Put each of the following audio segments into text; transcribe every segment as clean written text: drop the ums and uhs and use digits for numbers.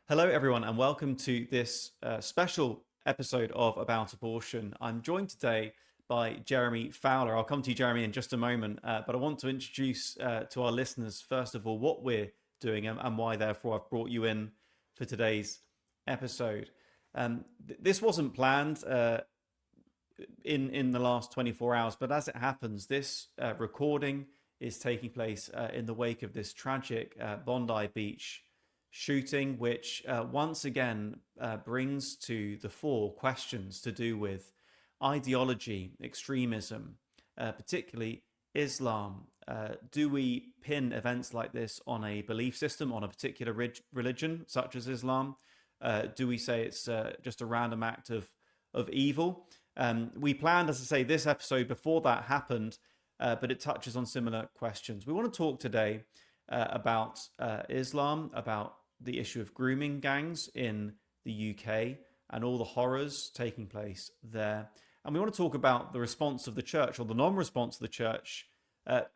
Hello, everyone, and welcome to this special episode of About Abortion. I'm joined today by Jeremy Fowler. I'll come to you, Jeremy, in just a moment, but I want to introduce to our listeners, first of all, what we're doing and why, therefore, I've brought you in for today's episode. This wasn't planned in the last 24 hours, but as it happens, this recording is taking place in the wake of this tragic Bondi Beach shooting, which once again brings to the fore questions to do with ideology, extremism, particularly Islam. Do we pin events like this on a belief system, on a particular religion, such as Islam? Do we say it's just a random act of evil? We planned, as I say, this episode before that happened, but it touches on similar questions. We want to talk today about Islam, about the issue of grooming gangs in the UK and all the horrors taking place there. And we want to talk about the response of the church, or the non-response of the church,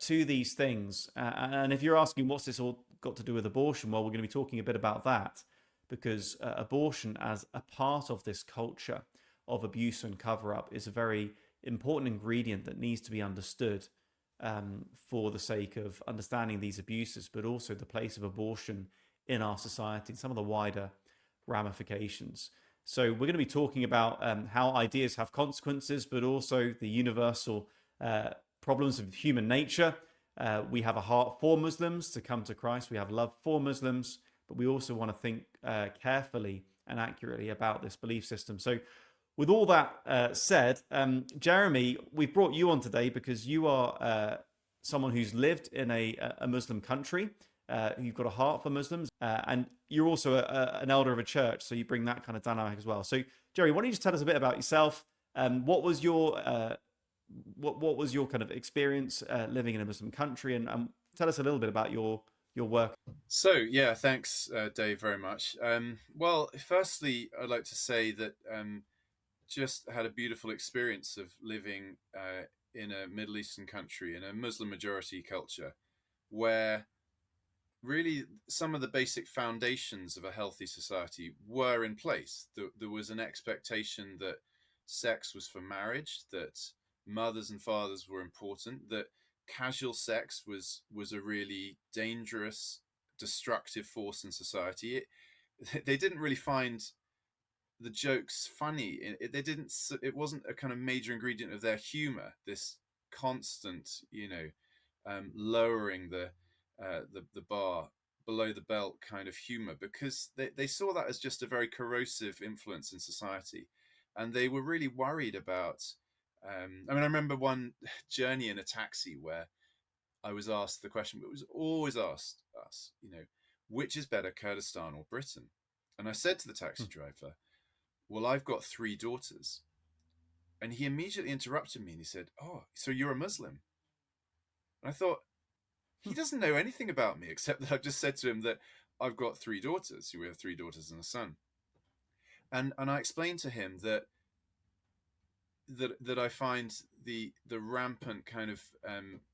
to these things. And if you're asking what's this all got to do with abortion, well, we're going to be talking a bit about that, because abortion as a part of this culture of abuse and cover-up is a very important ingredient that needs to be understood for the sake of understanding these abuses, but also the place of abortion in our society and some of the wider ramifications. So we're going to be talking about how ideas have consequences, but also the universal problems of human nature. We have a heart for Muslims to come to Christ. We have love for Muslims, but we also want to think carefully and accurately about this belief system. So with all that said, Jeremy, we've brought you on today because you are someone who's lived in a Muslim country. You've got a heart for Muslims, and you're also an elder of a church, so you bring that kind of dynamic as well. So, Jerry, why don't you just tell us a bit about yourself? What was your what was your kind of experience living in a Muslim country, and tell us a little bit about your work. So, yeah, thanks, Dave, very much. Well, firstly, I'd like to say that just had a beautiful experience of living in a Middle Eastern country, in a Muslim majority culture, where really some of the basic foundations of a healthy society were in place. There was an expectation that sex was for marriage, that mothers and fathers were important, that casual sex was a really dangerous, destructive force in society. They didn't really find the jokes funny. They didn't. It wasn't a kind of major ingredient of their humor. This constant, lowering the bar below the belt kind of humor, because they saw that as just a very corrosive influence in society, and they were really worried about. I remember one journey in a taxi where I was asked the question, but it was always asked us, which is better, Kurdistan or Britain? And I said to the taxi driver, well, I've got 3 daughters. And he immediately interrupted me and he said, oh, so you're a Muslim? And I thought, he doesn't know anything about me except that I've just said to him that I've got 3 daughters. We have 3 daughters and a son. And I explained to him that I find the rampant kind of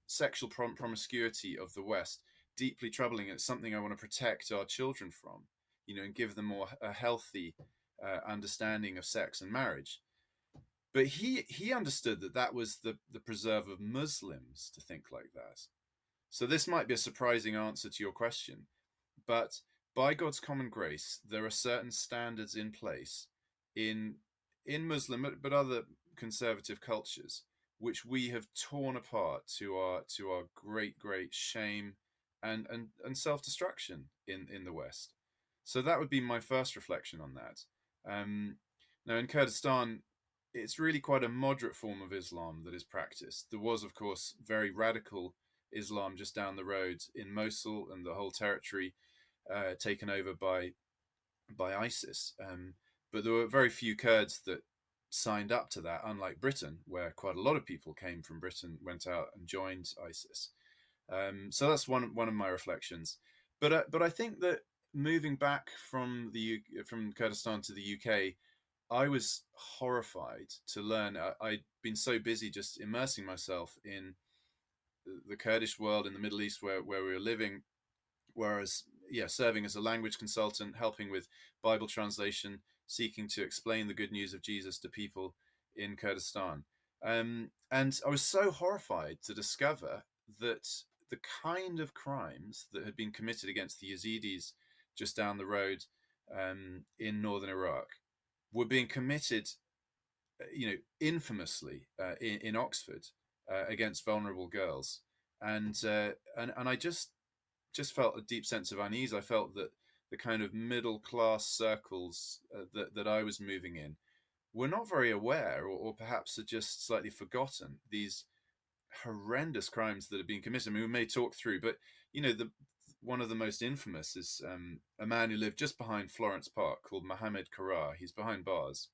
sexual promiscuity of the West deeply troubling. It's something I want to protect our children from, and give them more a healthy understanding of sex and marriage. But he understood that was the preserve of Muslims to think like that. So this might be a surprising answer to your question, but by God's common grace, there are certain standards in place in Muslim but other conservative cultures which we have torn apart to our great shame and self-destruction in the West. So that would be my first reflection on that. Now in Kurdistan, it's really quite a moderate form of Islam that is practiced. There was, of course, very radical Islam just down the road in Mosul and the whole territory taken over by ISIS. But there were very few Kurds that signed up to that, unlike Britain, where quite a lot of people came from Britain, went out and joined ISIS. So that's one of my reflections. But I think that moving back from Kurdistan to the UK, I was horrified to learn. I'd been so busy just immersing myself in the Kurdish world in the Middle East where we were living, whereas serving as a language consultant, helping with Bible translation, seeking to explain the good news of Jesus to people in Kurdistan. And I was so horrified to discover that the kind of crimes that had been committed against the Yazidis just down the road in northern Iraq were being committed, infamously in Oxford against vulnerable girls, and I just felt a deep sense of unease. I felt that the kind of middle class circles that I was moving in were not very aware, or perhaps had just slightly forgotten these horrendous crimes that have been committed. I mean, we may talk through, but the one of the most infamous is a man who lived just behind Florence Park called Mohammed Karrar. He's behind bars,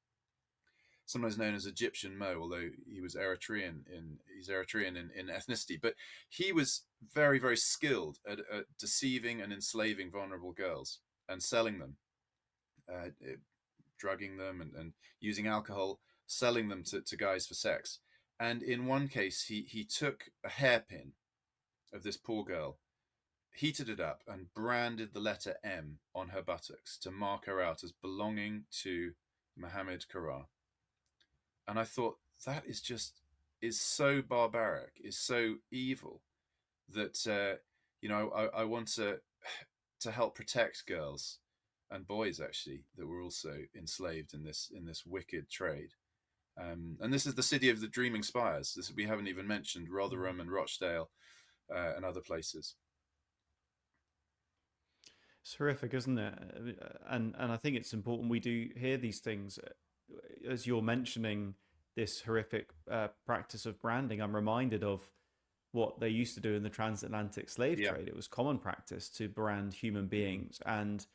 sometimes known as Egyptian Mo, although he's Eritrean in ethnicity. But he was very, very skilled at deceiving and enslaving vulnerable girls and selling them, uh, drugging them and using alcohol, selling them to guys for sex. And in one case, he took a hairpin of this poor girl, heated it up, and branded the letter M on her buttocks to mark her out as belonging to Mohammed Karrar. And I thought, that is so barbaric, is so evil, that I want to help protect girls and boys, actually, that were also enslaved in this wicked trade. And this is the city of the dreaming spires. This, we haven't even mentioned Rotherham and Rochdale and other places. It's horrific, isn't it? And I think it's important we do hear these things. As you're mentioning this horrific practice of branding, I'm reminded of what they used to do in the transatlantic slave Yeah, trade. It was common practice to brand human beings, and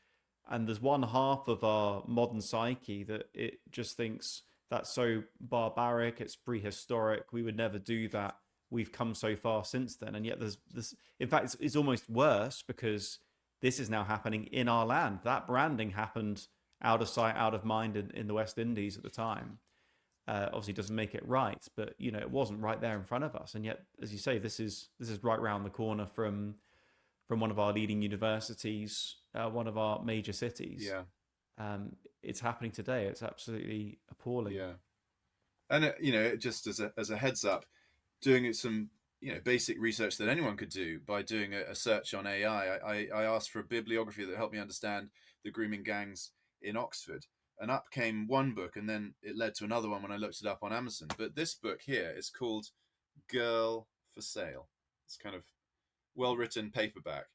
there's one half of our modern psyche that it just thinks that's so barbaric, it's prehistoric, we would never do that. We've come so far since then, and yet there's this. In fact, it's almost worse because this is now happening in our land. That branding happened out of sight, out of mind in the West Indies at the time. Obviously, doesn't make it right, but it wasn't right there in front of us. And yet, as you say, this is right round the corner from one of our leading universities, one of our major cities. yeah, It's happening today. It's absolutely appalling. yeah. And just as a heads up, doing some basic research that anyone could do by doing a search on AI. I asked for a bibliography that helped me understand the grooming gangs in Oxford, and up came one book, and then it led to another one when I looked it up on Amazon. But this book here is called Girl for Sale. It's kind of well written paperback,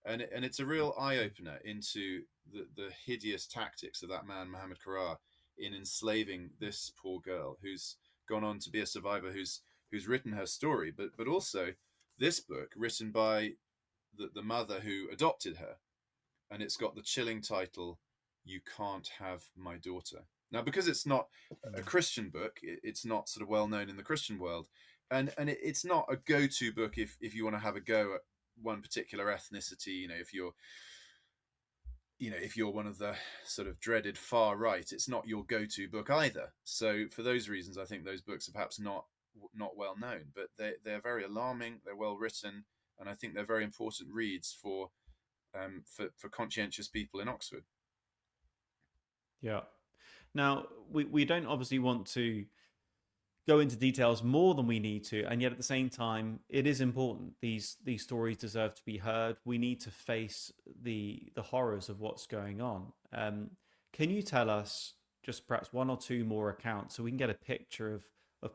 and it's a real eye opener into the hideous tactics of that man Mohammed Karrar in enslaving this poor girl, who's gone on to be a survivor, who's written her story, but also this book written by the mother who adopted her, and it's got the chilling title, "You Can't Have My Daughter." Now, because it's not a Christian book, it's not sort of well known in the Christian world, and it's not a go-to book if you want to have a go at one particular ethnicity. If you're one of the sort of dreaded far right, it's not your go-to book either. So for those reasons, I think those books are perhaps not well known, but they're very alarming. They're well written, and I think they're very important reads for conscientious people in Oxford. Yeah. Now, we don't obviously want to go into details more than we need to, and yet at the same time, it is important. These stories deserve to be heard. We need to face the horrors of what's going on. Can you tell us just perhaps one or two more accounts so we can get a picture of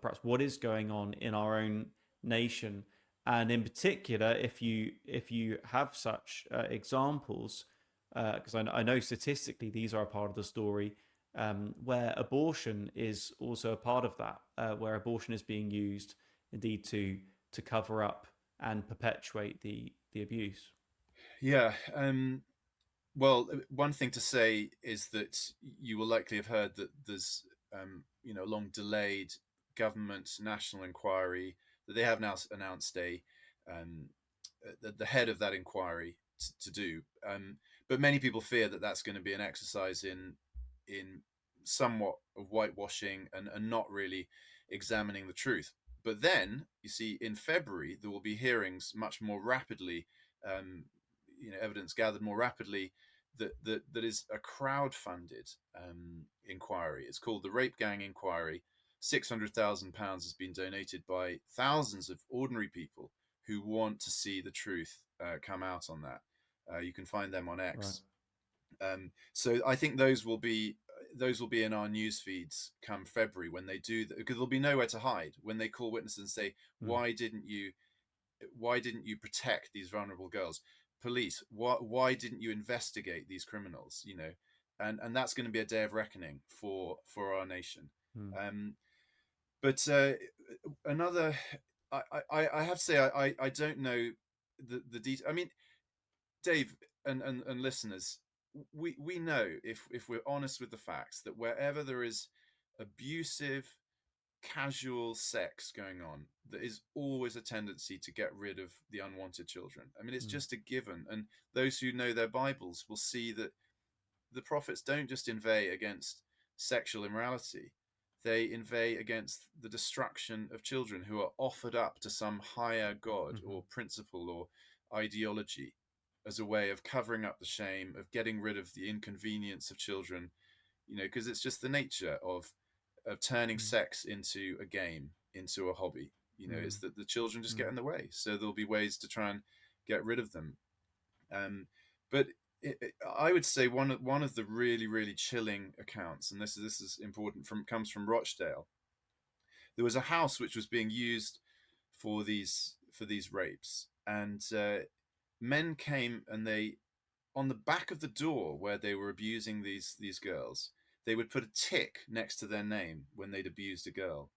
perhaps what is going on in our own nation, and in particular, if you have such examples, because I know statistically these are a part of the story, where abortion is also a part of that, where abortion is being used indeed to cover up and perpetuate the abuse. Yeah. Well, one thing to say is that you will likely have heard that there's a long delayed government national inquiry that they have now announced um, the head of that inquiry to do. But many people fear that that's going to be an exercise in somewhat of whitewashing and not really examining the truth. But then, you see, in February, there will be hearings much more rapidly, um, evidence gathered more rapidly, that is a crowd-funded inquiry. It's called the Rape Gang Inquiry. £600,000 has been donated by thousands of ordinary people who want to see the truth come out on that. You can find them on Right. X. So I think those will be in our news feeds come February when they do that, because there'll be nowhere to hide when they call witnesses and say, why didn't you protect these vulnerable girls? Police, why didn't you investigate these criminals? And that's going to be a day of reckoning for our nation. But another, I have to say, I don't know the detail. I mean, Dave and listeners, we know, if we're honest with the facts, that wherever there is abusive, casual sex going on, there is always a tendency to get rid of the unwanted children. I mean, it's just a given. And those who know their Bibles will see that the prophets don't just inveigh against sexual immorality, they inveigh against the destruction of children who are offered up to some higher god or principle or ideology as a way of covering up the shame, of getting rid of the inconvenience of children, because it's just the nature of turning sex into a game, into a hobby. Is that the children just get in the way. So there'll be ways to try and get rid of them. But I would say one of the really, really chilling accounts, and this is important, comes from Rochdale. There was a house which was being used for these rapes, and men came, and they, on the back of the door where they were abusing these girls, they would put a tick next to their name when they'd abused a girl.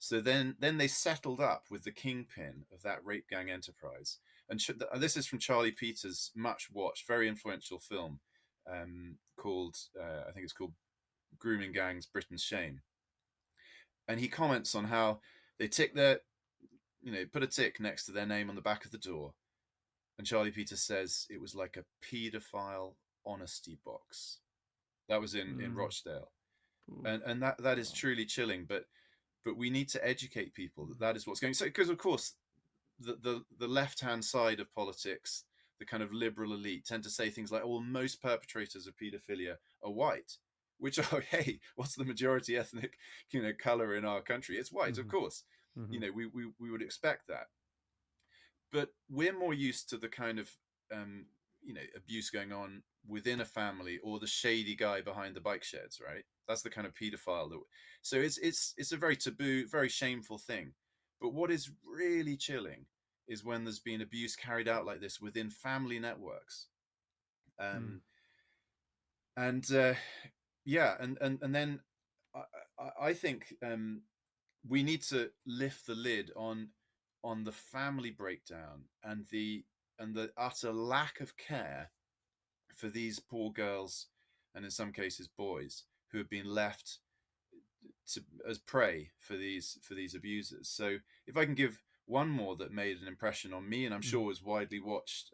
So then they settled up with the kingpin of that rape gang enterprise. And this is from Charlie Peters' much watched, very influential film called, I think it's called Grooming Gangs, Britain's Shame. And he comments on how they put a tick next to their name on the back of the door. And Charlie Peters says it was like a paedophile honesty box. That was in Rochdale. And that is truly chilling. But we need to educate people that is what's going on. So, because of course, the left-hand side of politics, the kind of liberal elite, tend to say things like, "Oh, well, most perpetrators of paedophilia are white," which are, hey, what's the majority ethnic, color in our country? It's white, of course. We would expect that. But we're more used to the kind of abuse going on within a family, or the shady guy behind the bike sheds, right? That's the kind of paedophile. So it's a very taboo, very shameful thing. But what is really chilling is when there's been abuse carried out like this within family networks. And then I think we need to lift the lid on the family breakdown and the utter lack of care for these poor girls, and in some cases boys, who have been left as prey for these abusers. So if I can give one more that made an impression on me, and I'm sure was widely watched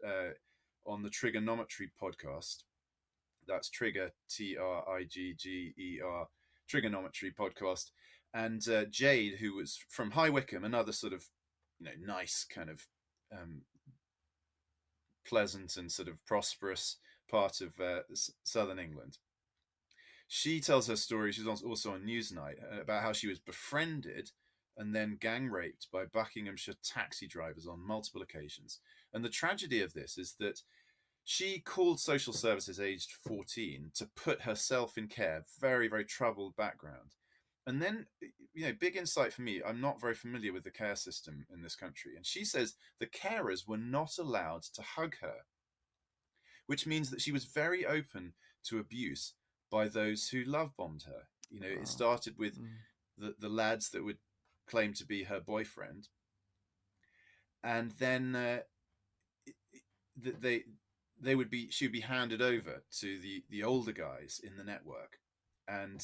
on the Trigonometry podcast. That's Trigger, Trigger, Trigonometry podcast. And Jade, who was from High Wycombe, another sort of nice kind of pleasant and sort of prosperous part of southern England. She tells her story. She's also on Newsnight about how she was befriended and then gang raped by Buckinghamshire taxi drivers on multiple occasions. And the tragedy of this is that she called social services aged 14 to put herself in care. Very, very troubled background. And then, big insight for me, I'm not very familiar with the care system in this country. And she says the carers were not allowed to hug her, which means that she was very open to abuse by those who love bombed her. It started with the lads that would claim to be her boyfriend. And then she would be handed over to the older guys in the network. And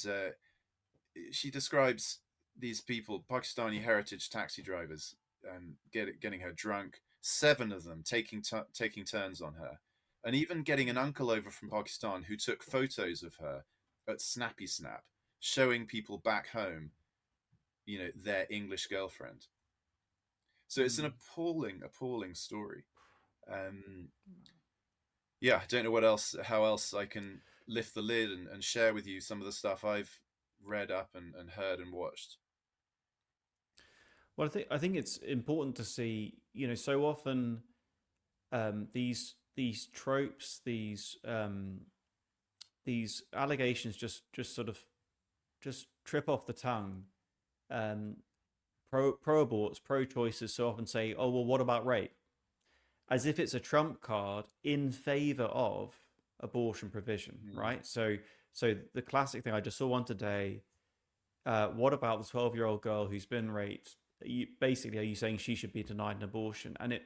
she describes these people, Pakistani heritage taxi drivers, getting her drunk, 7 of them taking turns on her, and even getting an uncle over from Pakistan who took photos of her at Snappy Snap, showing people back home, their English girlfriend. So it's an appalling story. yeah, I don't know how else I can lift the lid and share with you some of the stuff I've read up and heard and watched. Well, I think it's important to see, so often these tropes, these allegations just sort of just trip off the tongue. Um, pro aborts, pro choices so often say, "Oh well, what about rape?" As if it's a trump card in favor of abortion provision, Mm, right? So the classic thing, I just saw one today. What about the 12-year-old girl who's been raped? Basically, are you saying she should be denied an abortion? And it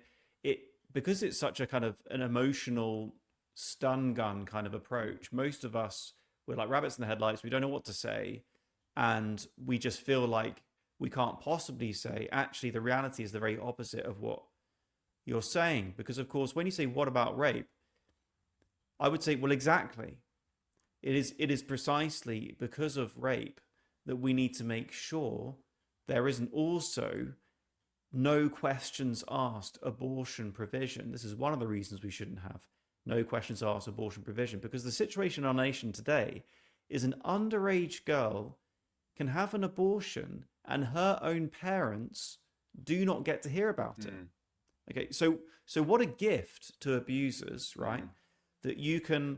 because it's such a kind of an emotional stun gun kind of mm, approach. Most of us, we're like rabbits in the headlights. We don't know what to say, and we just feel like we can't possibly say. Actually, the reality is the very opposite of what you're saying. Because of course, when you say what about rape, I would say, well, exactly. It is precisely because of rape that we need to make sure there isn't also no questions asked abortion provision. This is one of the reasons we shouldn't have no questions asked abortion provision, because the situation in our nation today is an underage girl can have an abortion and her own parents do not get to hear about it. mm, Okay, so what a gift to abusers, right? mm, That you can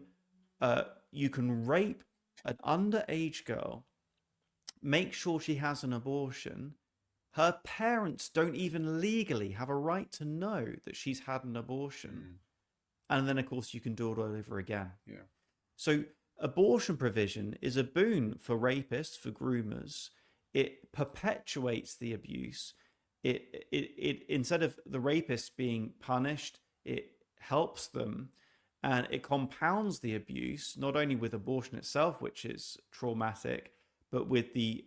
rape an underage girl, make sure she has an abortion. Her parents don't even legally have a right to know that she's had an abortion. mm, And then, of course, you can do it all over again. yeah. So, abortion provision is a boon for rapists, for groomers. It perpetuates the abuse. It instead of the rapists being punished, it helps them, and it compounds the abuse, not only with abortion itself, which is traumatic, but with the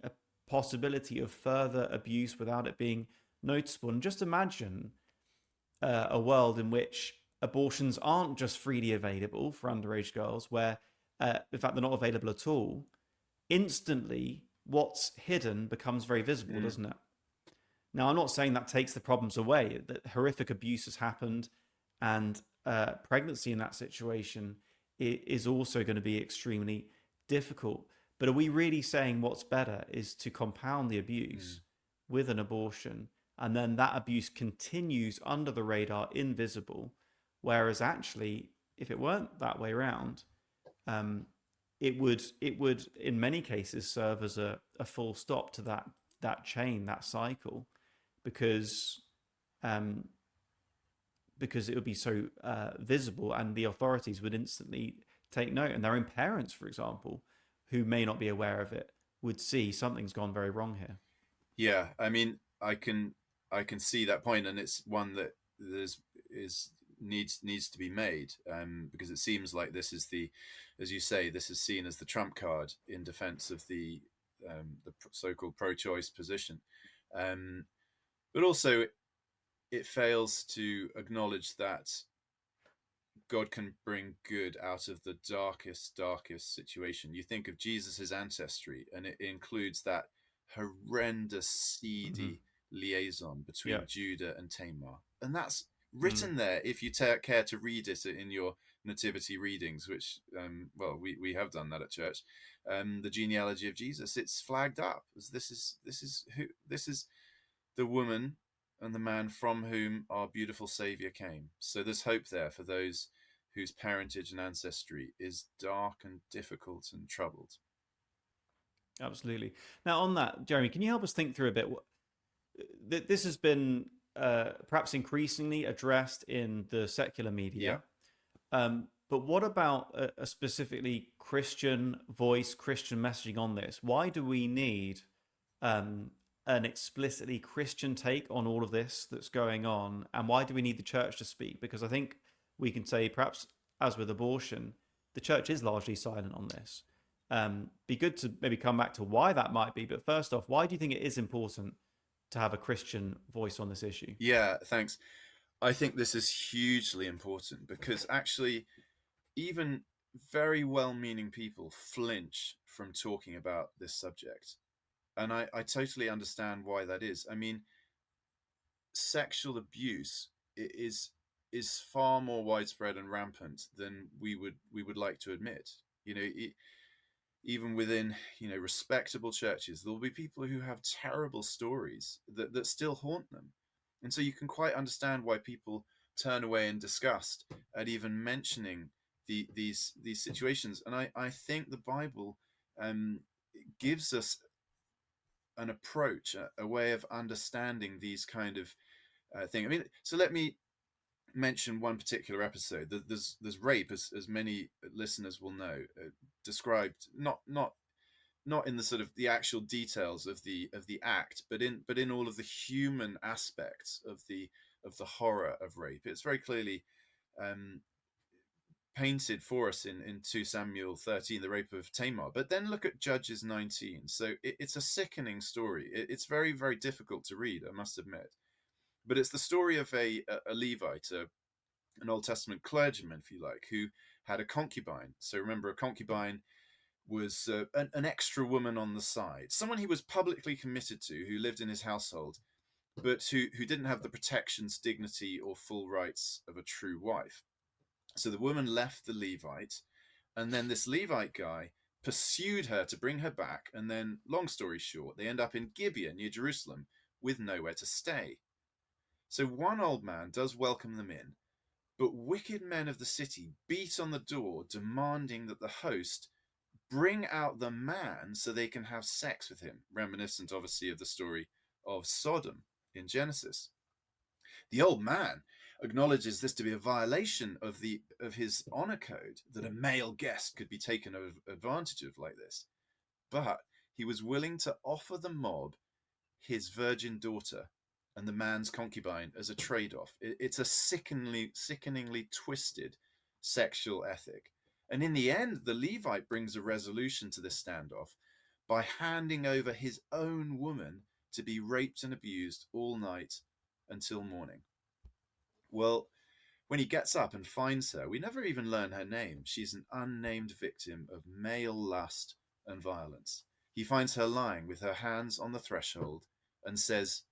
possibility of further abuse without it being noticeable. And just imagine a world in which abortions aren't just freely available for underage girls, where, in fact, they're not available at all. Instantly, what's hidden becomes very visible, Mm, doesn't it? Now, I'm not saying that takes the problems away, that horrific abuse has happened, and pregnancy in that situation is also going to be extremely difficult. But are we really saying what's better is to compound the mm, abuse with an abortion, and then that abuse continues under the radar, invisible? Whereas actually, if it weren't that way around, um, it would in many cases serve as a full stop to that chain, that cycle, because um, because it would be so visible, and the authorities would instantly take note, and their own parents, for example, who may not be aware of it, would see something's gone very wrong here. yeah. I mean, I can see that point, and it's one that there's is needs to be made, because it seems like this is the, as you say, this is seen as the trump card in defense of the so-called pro-choice position, um, but also it fails to acknowledge that God can bring good out of the darkest situation. You think of Jesus's ancestry, and it includes that horrendous, Mm-hmm. seedy liaison Yeah. between Judah and Tamar, and that's Mm. written there. If you care to read it in your nativity readings, which well, we have done that at church, the genealogy of Jesus, it's flagged up as this is the woman and the man from whom our beautiful Saviour came. So there's hope there for those whose parentage and ancestry is dark and difficult and troubled. Absolutely. Now, on that, Jeremy, can you help us think through a bit? This has been perhaps increasingly addressed in the secular Yeah. media. But what about a specifically Christian voice, Christian messaging on this? Why do we need um, an explicitly Christian take on all of this that's going on? And why do we need the church to speak? Because I think we can say, perhaps as with abortion, the church is largely silent on this. Be good to maybe come back to why that might be. But first off, why do you think it is important to have a Christian voice on this issue? Yeah, thanks. I think this is hugely important because actually, even very well meaning people flinch from talking about this subject. And I totally understand why that is. I mean, sexual abuse is is far more widespread and rampant than we would like to admit. You know, even within, you know, respectable churches, there will be people who have terrible stories that still haunt them, and so you can quite understand why people turn away in disgust at even mentioning these situations. And I think the Bible um, gives us an approach, a way of understanding these kind of things. I mean, so let me mention one particular episode. There's rape, as many listeners will know, described not in the sort of the actual details of the act, but in all of the human aspects of the horror of rape. It's very clearly um, painted for us in 2 Samuel 13, the rape of Tamar. But then look at Judges 19. So it's a sickening story. It's very, very difficult to read, I must admit. But it's the story of a Levite, an Old Testament clergyman, if you like, who had a concubine. So remember, a concubine was an extra woman on the side, someone he was publicly committed to, who lived in his household, but who didn't have the protections, dignity, or full rights of a true wife. So the woman left the Levite, and then this Levite guy pursued her to bring her back. And then, long story short, they end up in Gibeah near Jerusalem with nowhere to stay. So one old man does welcome them in, but wicked men of the city beat on the door, demanding that the host bring out the man so they can have sex with him, reminiscent, obviously, of the story of Sodom in Genesis. The old man acknowledges this to be a violation of his honor code, that a male guest could be taken advantage of like this. But he was willing to offer the mob his virgin daughter and the man's concubine as a trade-off. It's a sickeningly twisted sexual ethic. And in the end, the Levite brings a resolution to this standoff by handing over his own woman to be raped and abused all night until morning. Well, when he gets up and finds her, we never even learn her name. She's an unnamed victim of male lust and violence. He finds her lying with her hands on the threshold and says,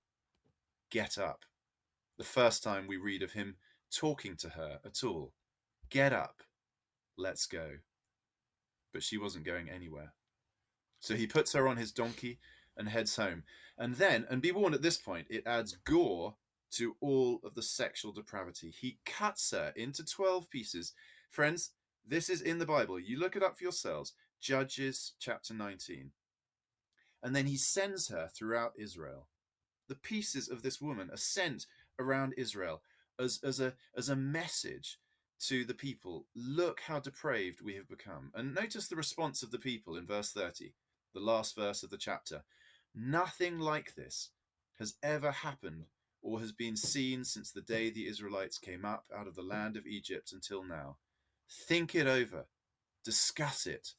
"Get up." The first time we read of him talking to her at all. "Get up, let's go." But she wasn't going anywhere. So he puts her on his donkey and heads home. And then, and be warned at this point, it adds gore to all of the sexual depravity. He cuts her into 12 pieces. Friends, this is in the Bible. You look it up for yourselves. Judges chapter 19. And then he sends her throughout Israel. The pieces of this woman are sent around Israel as a message to the people. Look how depraved we have become. And notice the response of the people in verse 30, the last verse of the chapter. Nothing like this has ever happened or has been seen since the day the Israelites came up out of the land of Egypt until now. Think it over, discuss it,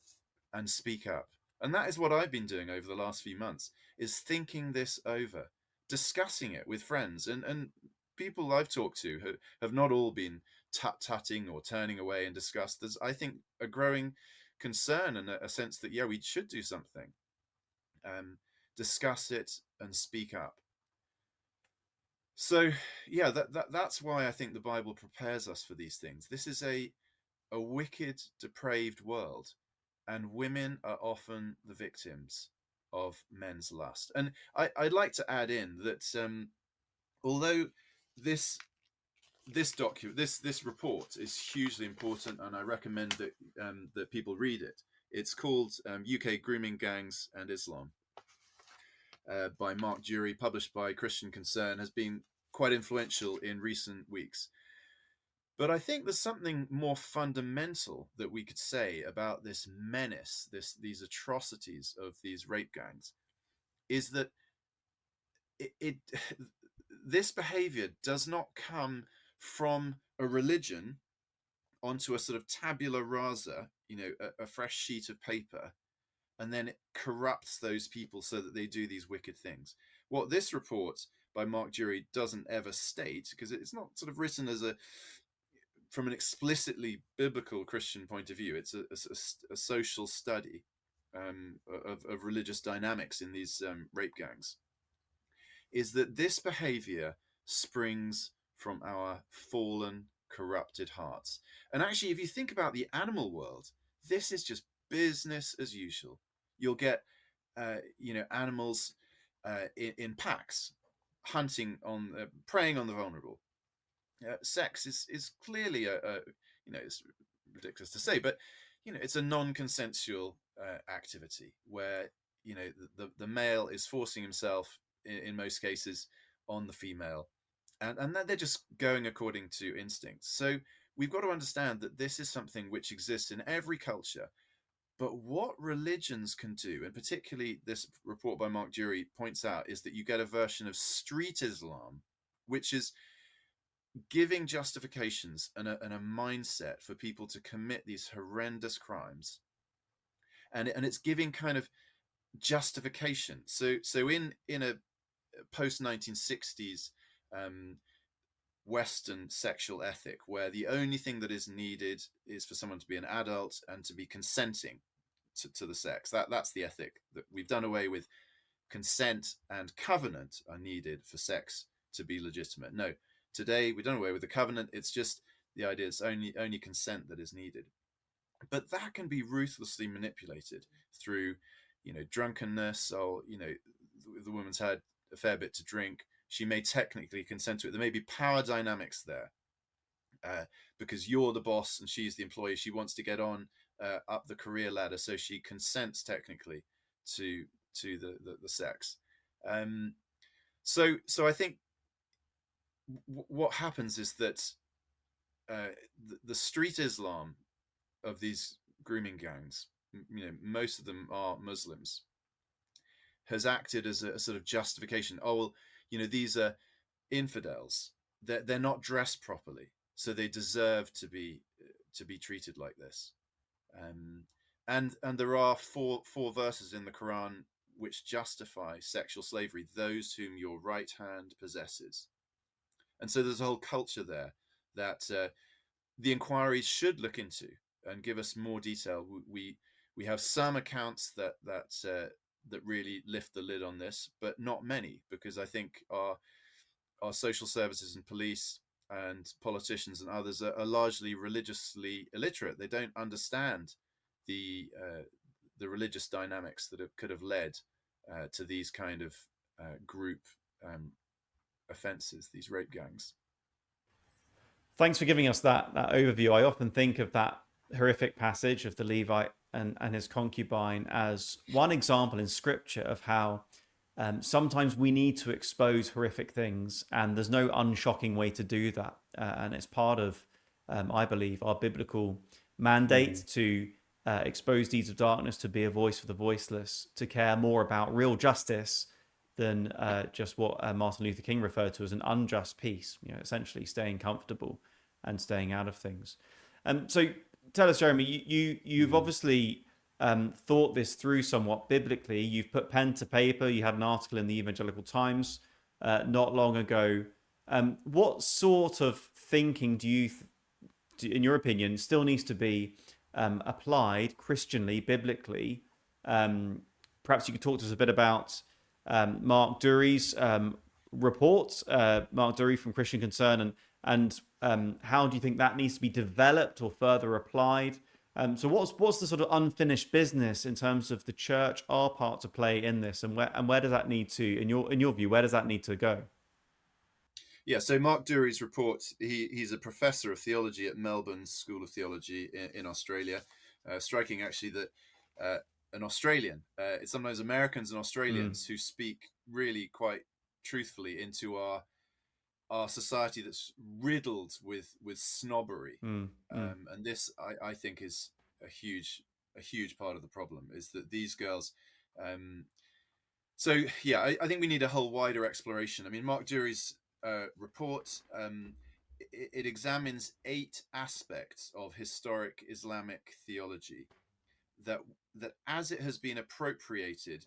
and speak up. And that is what I've been doing over the last few months, is thinking this over, discussing it with friends and people I've talked to have not all been tut-tutting or turning away in disgust. There's, I think, a growing concern and a sense that, yeah, we should do something, discuss it and speak up. So, yeah, that's why I think the Bible prepares us for these things. This is a wicked, depraved world, and women are often the victims of men's lust. And I'd like to add in that although this report is hugely important, and I recommend that that people read it. It's called UK Grooming Gangs and Islam, by Mark Jury, published by Christian Concern, has been quite influential in recent weeks. But I think there's something more fundamental that we could say about this menace, these atrocities of these rape gangs, is that this behavior does not come from a religion onto a sort of tabula rasa, a fresh sheet of paper, and then it corrupts those people so that they do these wicked things. What this report by Mark Jury doesn't ever state, because it's not sort of written as from an explicitly biblical Christian point of view. It's a social study of religious dynamics in these rape gangs, is that this behavior springs from our fallen corrupted hearts. And actually, if you think about the animal world, this is just business as usual. You'll get, animals in packs, hunting on, preying on the vulnerable. Sex is clearly it's ridiculous to say, but it's a non-consensual activity where the male is forcing himself in most cases on the female, and they're just going according to instinct. So we've got to understand that this is something which exists in every culture. But what religions can do, and particularly this report by Mark Dury points out, is that you get a version of street Islam, which is giving justifications and a mindset for people to commit these horrendous crimes, and it's giving kind of justification. So in a post 1960s Western sexual ethic, where the only thing that is needed is for someone to be an adult and to be consenting to the sex. That's the ethic that we've done away with. Consent and covenant are needed for sex to be legitimate. No, today we've done away with the covenant. It's just the idea it's only consent that is needed. But that can be ruthlessly manipulated through, drunkenness, or the woman's had a fair bit to drink. She may technically consent to it. There may be power dynamics there, because you're the boss and she's the employee. She wants to get on up the career ladder, so she consents technically to the sex. So I think what happens is that the street Islam of these grooming gangs, most of them are Muslims, has acted as a sort of justification. Oh, well, these are infidels. They're not dressed properly, so they deserve to be treated like this. And there are four verses in the Quran which justify sexual slavery: those whom your right hand possesses. And so there's a whole culture there that the inquiries should look into and give us more detail. We have some accounts that really lift the lid on this, but not many, because I think our social services and police and politicians and others are largely religiously illiterate. They don't understand the religious dynamics that could have led to these kind of group offences, these rape gangs. Thanks for giving us that overview. I often think of that horrific passage of the Levite and his concubine as one example in scripture of how sometimes we need to expose horrific things, and there's no unshocking way to do that. And it's part of, I believe, our biblical mandate to expose deeds of darkness, to be a voice for the voiceless, to care more about real justice than just what Martin Luther King referred to as an unjust peace, essentially staying comfortable and staying out of things. So tell us, Jeremy, you've obviously thought this through somewhat biblically. You've put pen to paper. You had an article in the Evangelical Times not long ago. What sort of thinking do you, in your opinion, still needs to be applied Christianly, biblically? Perhaps you could talk to us a bit about Mark Dury's report, Mark Dury from Christian Concern, and how do you think that needs to be developed or further applied? So what's the sort of unfinished business in terms of the church, our part to play in this, and where does that need to, in your view, where does that need to go? Yeah, so Mark Dury's report, he's a professor of theology at Melbourne School of Theology in Australia. Striking, actually, that an Australian, it's sometimes Americans and Australians who speak really quite truthfully into our society that's riddled with snobbery. And this, I think, is a huge part of the problem, is that these girls. So yeah, I think we need a whole wider exploration. I mean, Mark Dury's report, it examines 8 aspects of historic Islamic theology that as it has been appropriated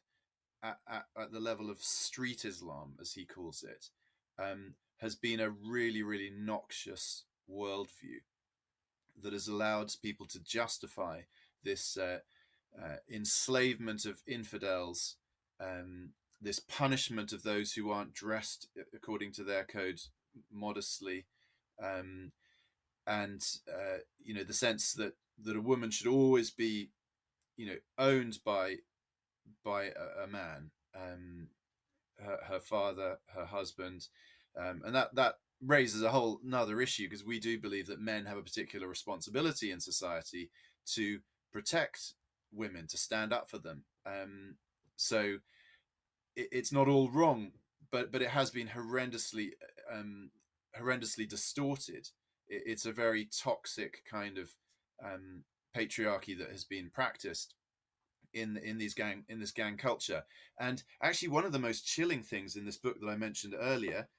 at the level of street Islam, as he calls it, has been a really, really noxious worldview that has allowed people to justify this enslavement of infidels, this punishment of those who aren't dressed according to their code modestly, and the sense that a woman should always be owned by a man, her father, her husband, and that raises a whole another issue, because we do believe that men have a particular responsibility in society to protect women, to stand up for them. So it's not all wrong, but it has been horrendously distorted. It's a very toxic kind of patriarchy that has been practiced in this gang culture. And actually, one of the most chilling things in this book that I mentioned earlier,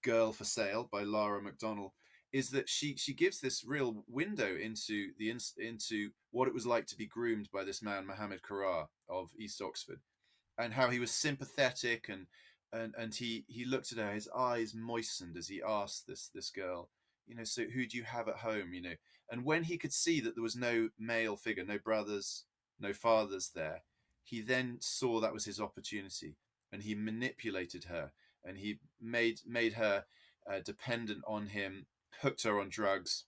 Girl for Sale by Lara McDonnell, is that she gives this real window into what it was like to be groomed by this man Mohammed Karar of East Oxford, and how he was sympathetic, and he looked at her, his eyes moistened as he asked this girl, so who do you have at home, and when he could see that there was no male figure, no brothers, no fathers there, he then saw that was his opportunity, and he manipulated her, and he made her dependent on him, hooked her on drugs,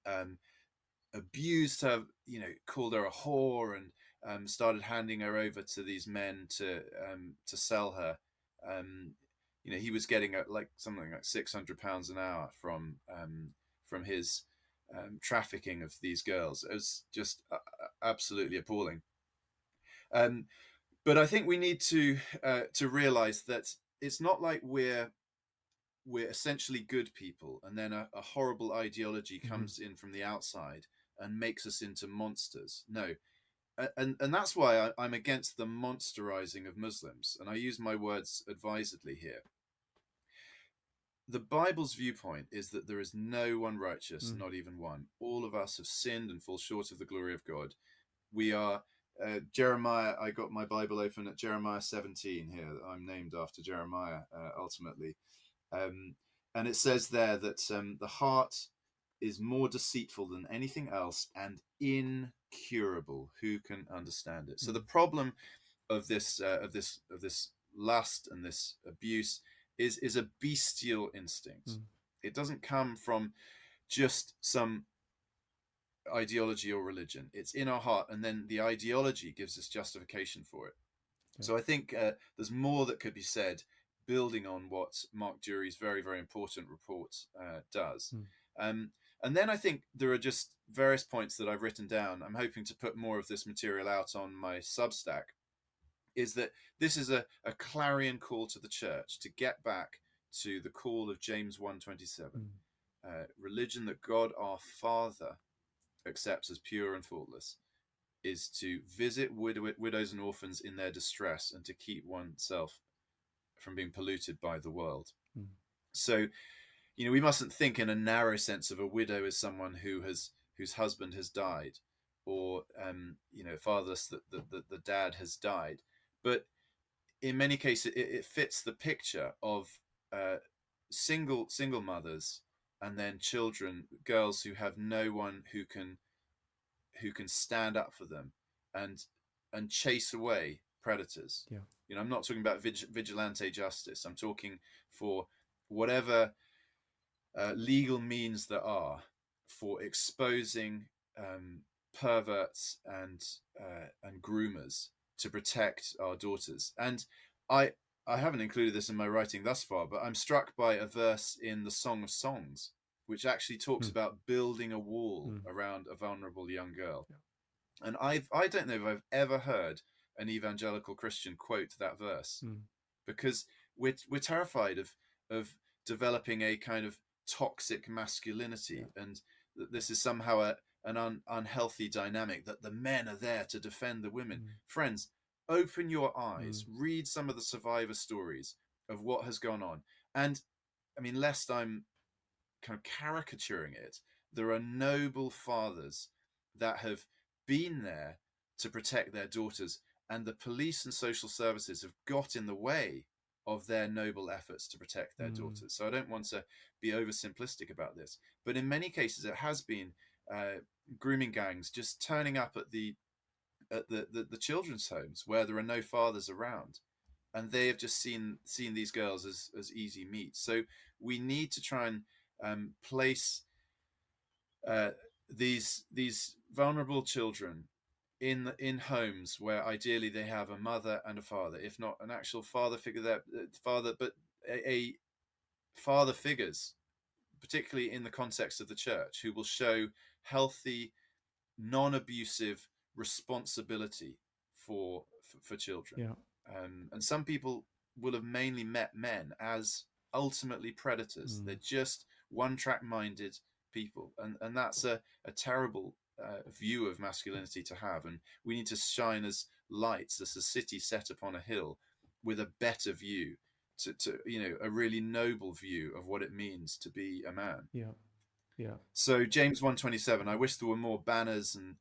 um, abused her, called her a whore, and started handing her over to these men to sell her. He was getting like something like £600 an hour from his trafficking of these girls. It was just absolutely appalling. But I think we need to realize that it's not like we're essentially good people, and then a horrible ideology comes in from the outside and makes us into monsters. No. And that's why I'm against the monsterizing of Muslims, and I use my words advisedly here. The Bible's viewpoint is that there is no one righteous, not even one. All of us have sinned and fall short of the glory of God. We are Jeremiah. I got my Bible open at Jeremiah 17 here. I'm named after Jeremiah ultimately. And it says there that the heart is more deceitful than anything else and incurable. Who can understand it? So the problem of this lust and this abuse is a bestial instinct. It doesn't come from just some ideology or religion. It's in our heart, and then the ideology gives us justification for it. Yeah. So I think there's more that could be said, building on what Mark Jury's very, very important report does. And then I think there are just various points that I've written down. I'm hoping to put more of this material out on my Substack. Is that this is a clarion call to the church to get back to the call of James 1:27, religion that God our Father accepts as pure and faultless is to visit widows and orphans in their distress, and to keep oneself from being polluted by the world. So, we mustn't think in a narrow sense of a widow as someone whose husband has died, or fatherless, that the dad has died. But in many cases, it fits the picture of single mothers, and then children, girls who have no one who can stand up for them and chase away predators. Yeah. I'm not talking about vigilante justice. I'm talking for whatever legal means there are for exposing perverts and groomers to protect our daughters. And I haven't included this in my writing thus far, but I'm struck by a verse in the Song of Songs, which actually talks about building a wall around a vulnerable young girl. Yeah. And I don't know if I've ever heard an evangelical Christian quote that verse, because we're terrified of developing a kind of toxic masculinity, and that this is somehow an unhealthy dynamic, that the men are there to defend the women. Friends, open your eyes, read some of the survivor stories of what has gone on. And I mean, lest I'm kind of caricaturing it, there are noble fathers that have been there to protect their daughters, and the police and social services have got in the way of their noble efforts to protect their daughters. So I don't want to be oversimplistic about this, but in many cases it has been grooming gangs just turning up at the children's homes where there are no fathers around, and they have just seen these girls as easy meat. So we need to try and place uh, these vulnerable children in homes where ideally they have a mother and a father, if not an actual father figure, there father, but a father figures, particularly in the context of the church, who will show healthy, non-abusive responsibility for children. Yeah. And some people will have mainly met men as ultimately predators. They're Mm. just one-track minded people, and that's a terrible view of masculinity to have. And we need to shine as lights, as a city set upon a hill, with a better view, to a really noble view of what it means to be a man. Yeah. Yeah. So James 1:27, I wish there were more banners and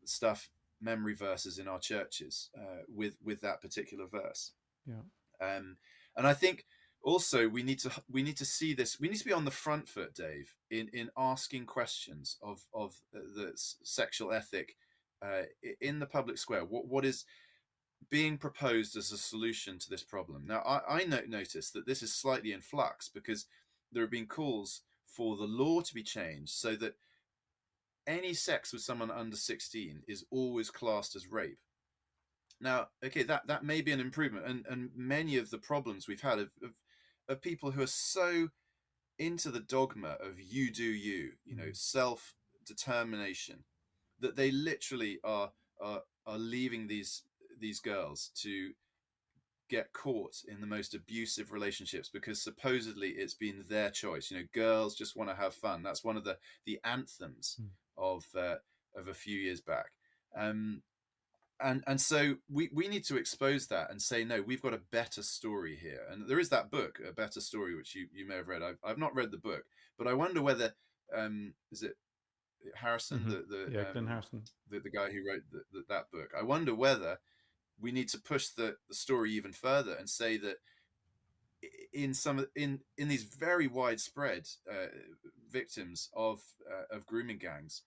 stuff, memory verses in our churches with that particular verse. Yeah. Um, and I think also we need to see this. We need to be on the front foot, Dave, in asking questions of the sexual ethic in the public square. What is being proposed as a solution to this problem? Now, I notice that this is slightly in flux because there have been calls for the law to be changed so that any sex with someone under 16 is always classed as rape. Now, okay, that may be an improvement, and many of the problems we've had of people who are so into the dogma of you do you, Mm. self determination, that they literally are leaving these girls to get caught in the most abusive relationships because supposedly it's been their choice. Girls just want to have fun. That's one of the anthems Mm. of a few years back. And so we need to expose that and say, no, we've got a better story here. And there is that book, A Better Story, which you may have read. I've not read the book, but I wonder whether is it Harrison, Mm-hmm. the the Yeah. Glenn um, Harrison. the guy who wrote that book. I wonder whether we need to push the story even further and say that in these very widespread victims of grooming gangs,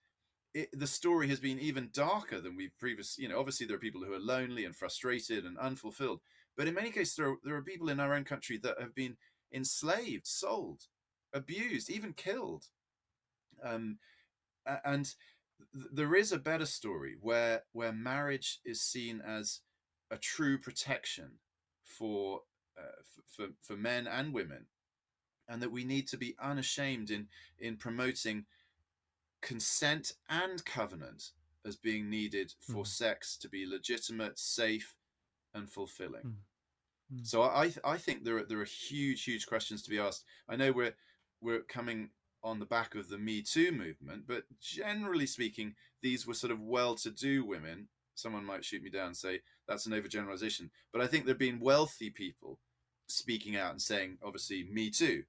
the story has been even darker than we've previously. Obviously there are people who are lonely and frustrated and unfulfilled, but in many cases there are people in our own country that have been enslaved, sold, abused, even killed. Um, and there is a better story where marriage is seen as a true protection for for men and women, and that we need to be unashamed in promoting consent and covenant as being needed for Mm. sex to be legitimate, safe, and fulfilling. Mm. Mm. So I think there are huge questions to be asked. I know we're coming on the back of the Me Too movement, but generally speaking, these were sort of well-to-do women. Someone might shoot me down and say that's an overgeneralization, but I think there've been wealthy people speaking out and saying, obviously, Me Too.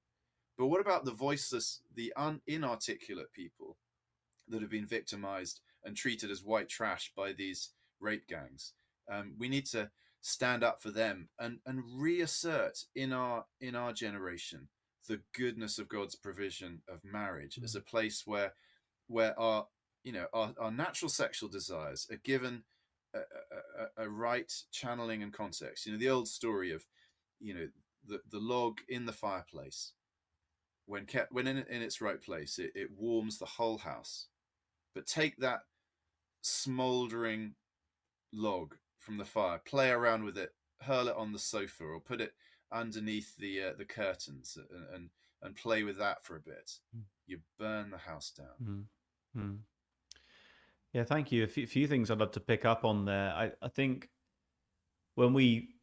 But what about the voiceless, the inarticulate people that have been victimized and treated as white trash by these rape gangs? We need to stand up for them and reassert in our generation the goodness of God's provision of marriage as Mm. a place where our natural sexual desires are given a right channeling and context. The old story of the log in the fireplace, when kept in its right place, it warms the whole house. But take that smouldering log from the fire, play around with it, hurl it on the sofa, or put it underneath the curtains and play with that for a bit. You burn the house down. Mm. Mm. Yeah, thank you. A few things I'd love to pick up on there. I think when we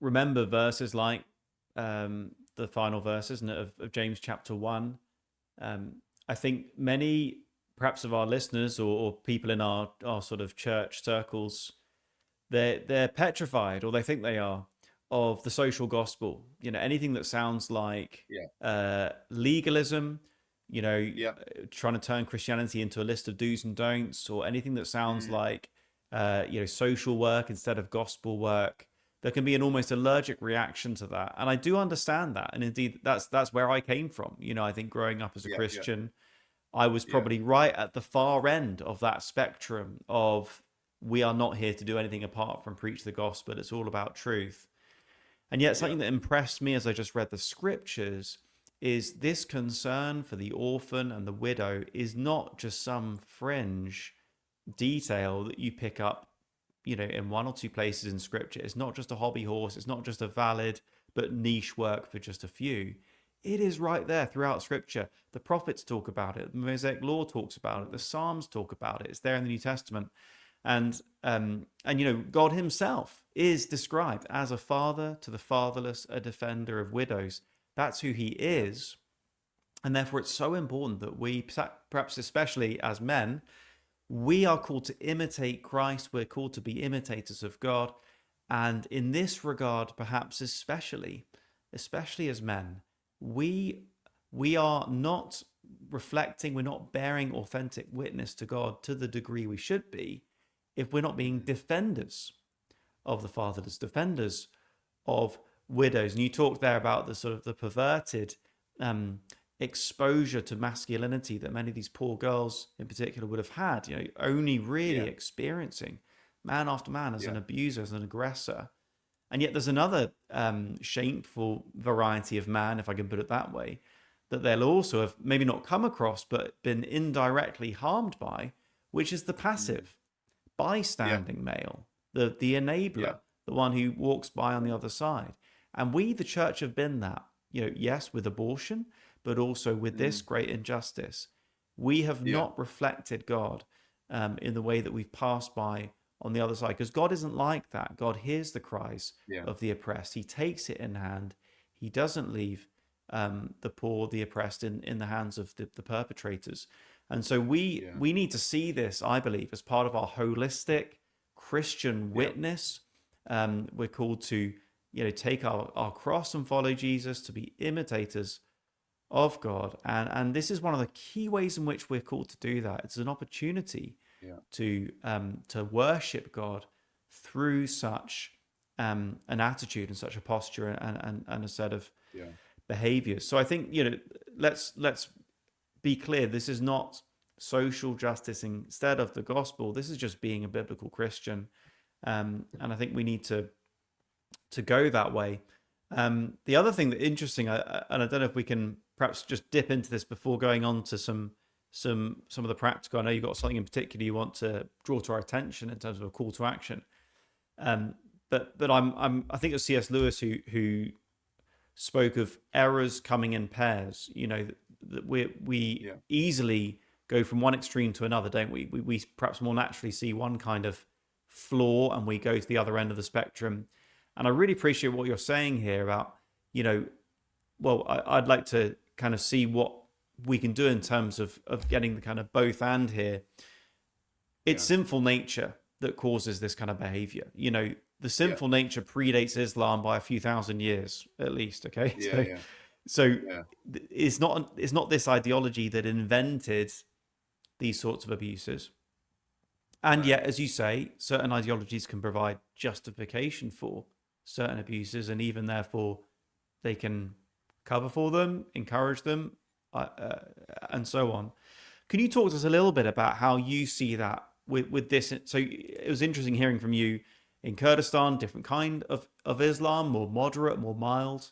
remember verses like the final verses of James chapter 1, um, I think many perhaps of our listeners or people in our sort of church circles, they're petrified, or they think they are, of the social gospel. Anything that sounds like Yeah, legalism, yeah, trying to turn Christianity into a list of do's and don'ts, or anything that sounds mm, like social work instead of gospel work. There can be an almost allergic reaction to that, and I do understand that. And indeed, that's where I came from. I think growing up as a yeah, yeah, Christian, I was yeah, probably right at the far end of that spectrum of, we are not here to do anything apart from preach the gospel. It's all about truth. And yet yeah, something that impressed me as I just read the scriptures is this concern for the orphan and the widow is not just some fringe detail that you pick up, in one or two places in scripture. It's not just a hobby horse. It's not just a valid but niche work for just a few. It is right there throughout scripture. The prophets talk about it. The Mosaic Law talks about it. The Psalms talk about it. It's there in the New Testament. And God himself is described as a father to the fatherless, a defender of widows. That's who he Yeah. is. And therefore, it's so important that we, perhaps especially as men, we are called to imitate Christ. We're called to be imitators of God. And in this regard, perhaps especially as men, we are not reflecting, we're not bearing authentic witness to God to the degree we should be if we're not being defenders of the fatherless, defenders of widows. And you talked there about the sort of the perverted exposure to masculinity that many of these poor girls in particular would have had, only really Yeah. experiencing man after man as Yeah. an abuser, as an aggressor. And yet there's another shameful variety of man, if I can put it that way, that they'll also have maybe not come across, but been indirectly harmed by, which is the passive, bystanding male, the enabler, Yeah. the one who walks by on the other side. And we, the church, have been that, yes, with abortion, but also with this great injustice. We have Yeah. not reflected God in the way that we've passed by on the other side, because God isn't like that. God hears the cries Yeah. of the oppressed. He takes it in hand. He doesn't leave the poor, the oppressed in the hands of the perpetrators. And so we need to see this, I believe, as part of our holistic Christian witness. We're called to take our cross and follow Jesus, to be imitators of God. And this is one of the key ways in which we're called to do that. It's an opportunity to worship God through such an attitude and such a posture and a set of behaviors. So I think let's be clear. This is not social justice instead of the gospel. This is just being a biblical Christian, and I think we need to go that way. The other thing that interesting, and I don't know if we can perhaps just dip into this before going on to some of the practical. I know you've got something in particular you want to draw to our attention in terms of a call to action. But I think it was C.S. Lewis who spoke of errors coming in pairs. That we easily go from one extreme to another, don't we? We perhaps more naturally see one kind of flaw and we go to the other end of the spectrum. And I really appreciate what you're saying here about, I'd like to kind of see what we can do in terms of getting the kind of both and here. It's sinful nature that causes this kind of behavior. The sinful nature predates Islam by a few thousand years, at least. Okay. So it's not this ideology that invented these sorts of abuses. And yet, as you say, certain ideologies can provide justification for certain abuses, and even therefore they can cover for them, encourage them, and so on. Can you talk to us a little bit about how you see that with this? So it was interesting hearing from you in Kurdistan, different kind of Islam, more moderate, more mild.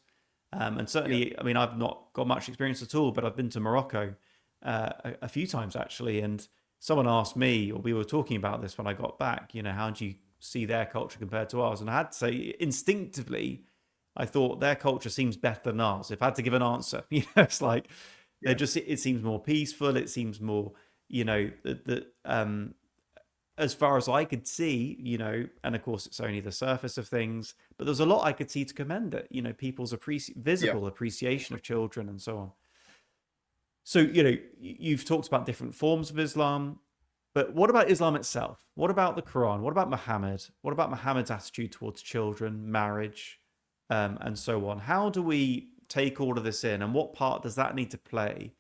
And certainly, I mean, I've not got much experience at all, but I've been to Morocco a few times actually. And someone asked me, or we were talking about this when I got back, how do you see their culture compared to ours? And I had to say, instinctively, I thought their culture seems better than ours. If I had to give an answer, it's like it seems more peaceful. It seems more, as far as I could see, and of course it's only the surface of things, but there's a lot I could see to commend it, people's visible appreciation of children and so on. So, you've talked about different forms of Islam, but what about Islam itself? What about the Quran? What about Muhammad? What about Muhammad's attitude towards children, marriage, and so on? How do we take all of this in, and what part does that need to play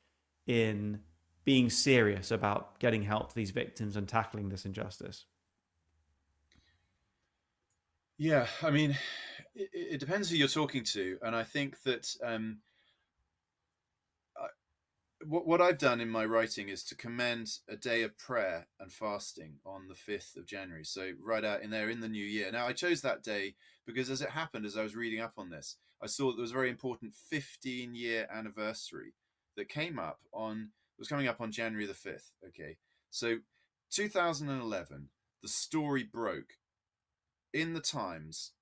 in being serious about getting help to these victims and tackling this injustice? Yeah, I mean, it depends who you're talking to, and I think that what I've done in my writing is to commend a day of prayer and fasting on the 5th of January. So right out in there in the new year. Now I chose that day because as it happened, as I was reading up on this, I saw that there was a very important 15-year anniversary that was coming up on January the 5th. Okay. So 2011, the story broke in the Times.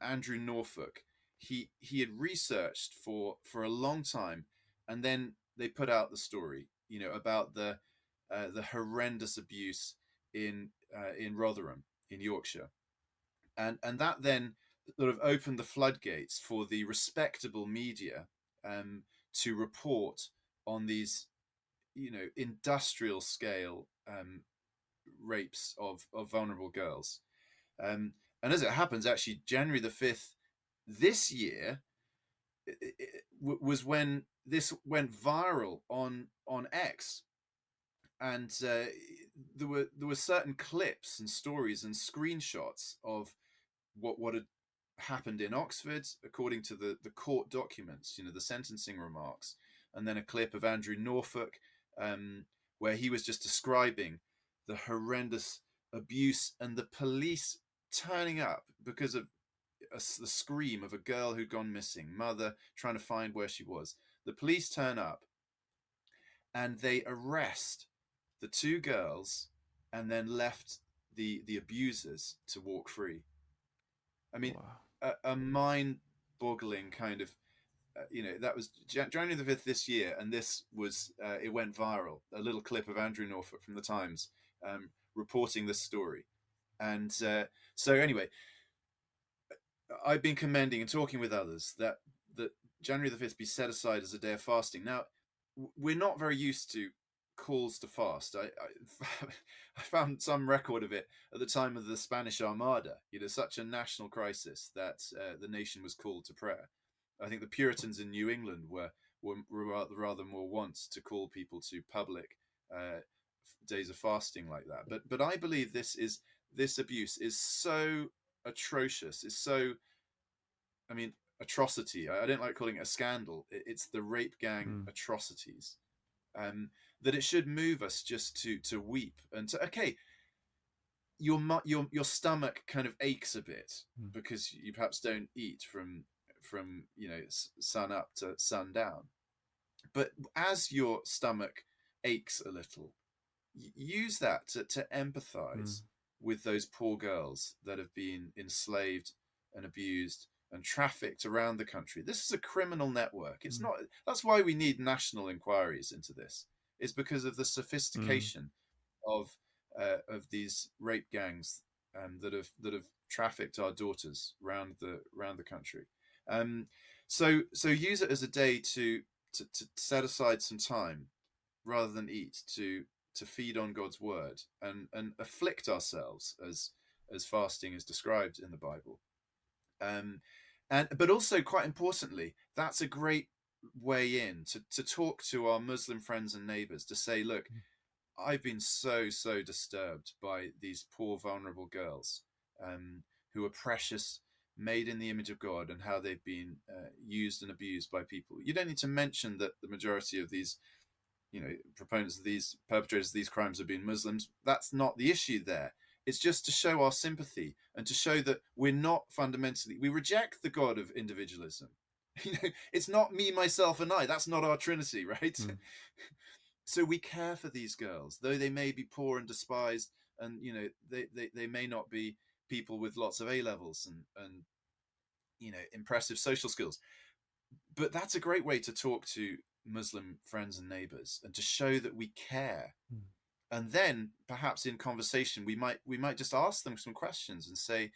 Andrew Norfolk, he had researched for a long time, and then they put out the story, about the horrendous abuse in Rotherham in Yorkshire, and that then sort of opened the floodgates for the respectable media um, to report on these, industrial scale rapes of vulnerable girls. Um, and as it happens, actually, January the 5th this year was when this went viral on X, and there were certain clips and stories and screenshots of what had happened in Oxford, according to the court documents, the sentencing remarks, and then a clip of Andrew Norfolk, where he was just describing the horrendous abuse and the police turning up because of the scream of a girl who'd gone missing, mother trying to find where she was. The police turn up and they arrest the two girls and then left the abusers to walk free. I mean, Wow. a mind-boggling kind of, that was January the 5th this year, and this was, it went viral. A little clip of Andrew Norfolk from the Times reporting this story. And so anyway, I've been commending and talking with others that January the 5th be set aside as a day of fasting. Now, we're not very used to calls to fast. I found some record of it at the time of the Spanish Armada. Such a national crisis that the nation was called to prayer. I think the Puritans in New England were rather more wont to call people to public days of fasting like that. But I believe this abuse is so atrocious. Is so, I mean, atrocity. I don't like calling it a scandal. It's the rape gang Mm. atrocities. That it should move us just to weep and to, okay, your stomach kind of aches a bit Mm. because you perhaps don't eat from sun up to sundown, but as your stomach aches a little, use that to Mm. empathize with those poor girls that have been enslaved and abused and trafficked around the country. This is a criminal network. It's Mm. not. That's why we need national inquiries into this. It's because of the Mm. sophistication of these rape gangs that have trafficked our daughters around the country. Um, so use it as a day to set aside some time rather than eat to feed on God's word and afflict ourselves as fasting is described in the Bible. Um, and but also quite importantly, that's a great way in to talk to our Muslim friends and neighbors to say, look, I've been so disturbed by these poor vulnerable girls who are precious, made in the image of God, and how they've been used and abused by people. You don't need to mention that the majority of these proponents of these perpetrators of these crimes have been Muslims. That's not the issue there. It's just to show our sympathy and to show that we're not fundamentally, we reject the God of individualism. It's not me, myself, and I. That's not our Trinity, right? Mm. So we care for these girls, though they may be poor and despised, and they may not be people with lots of A levels and impressive social skills. But that's a great way to talk to Muslim friends and neighbors and to show that we care. Mm. And then perhaps in conversation we might just ask them some questions and say,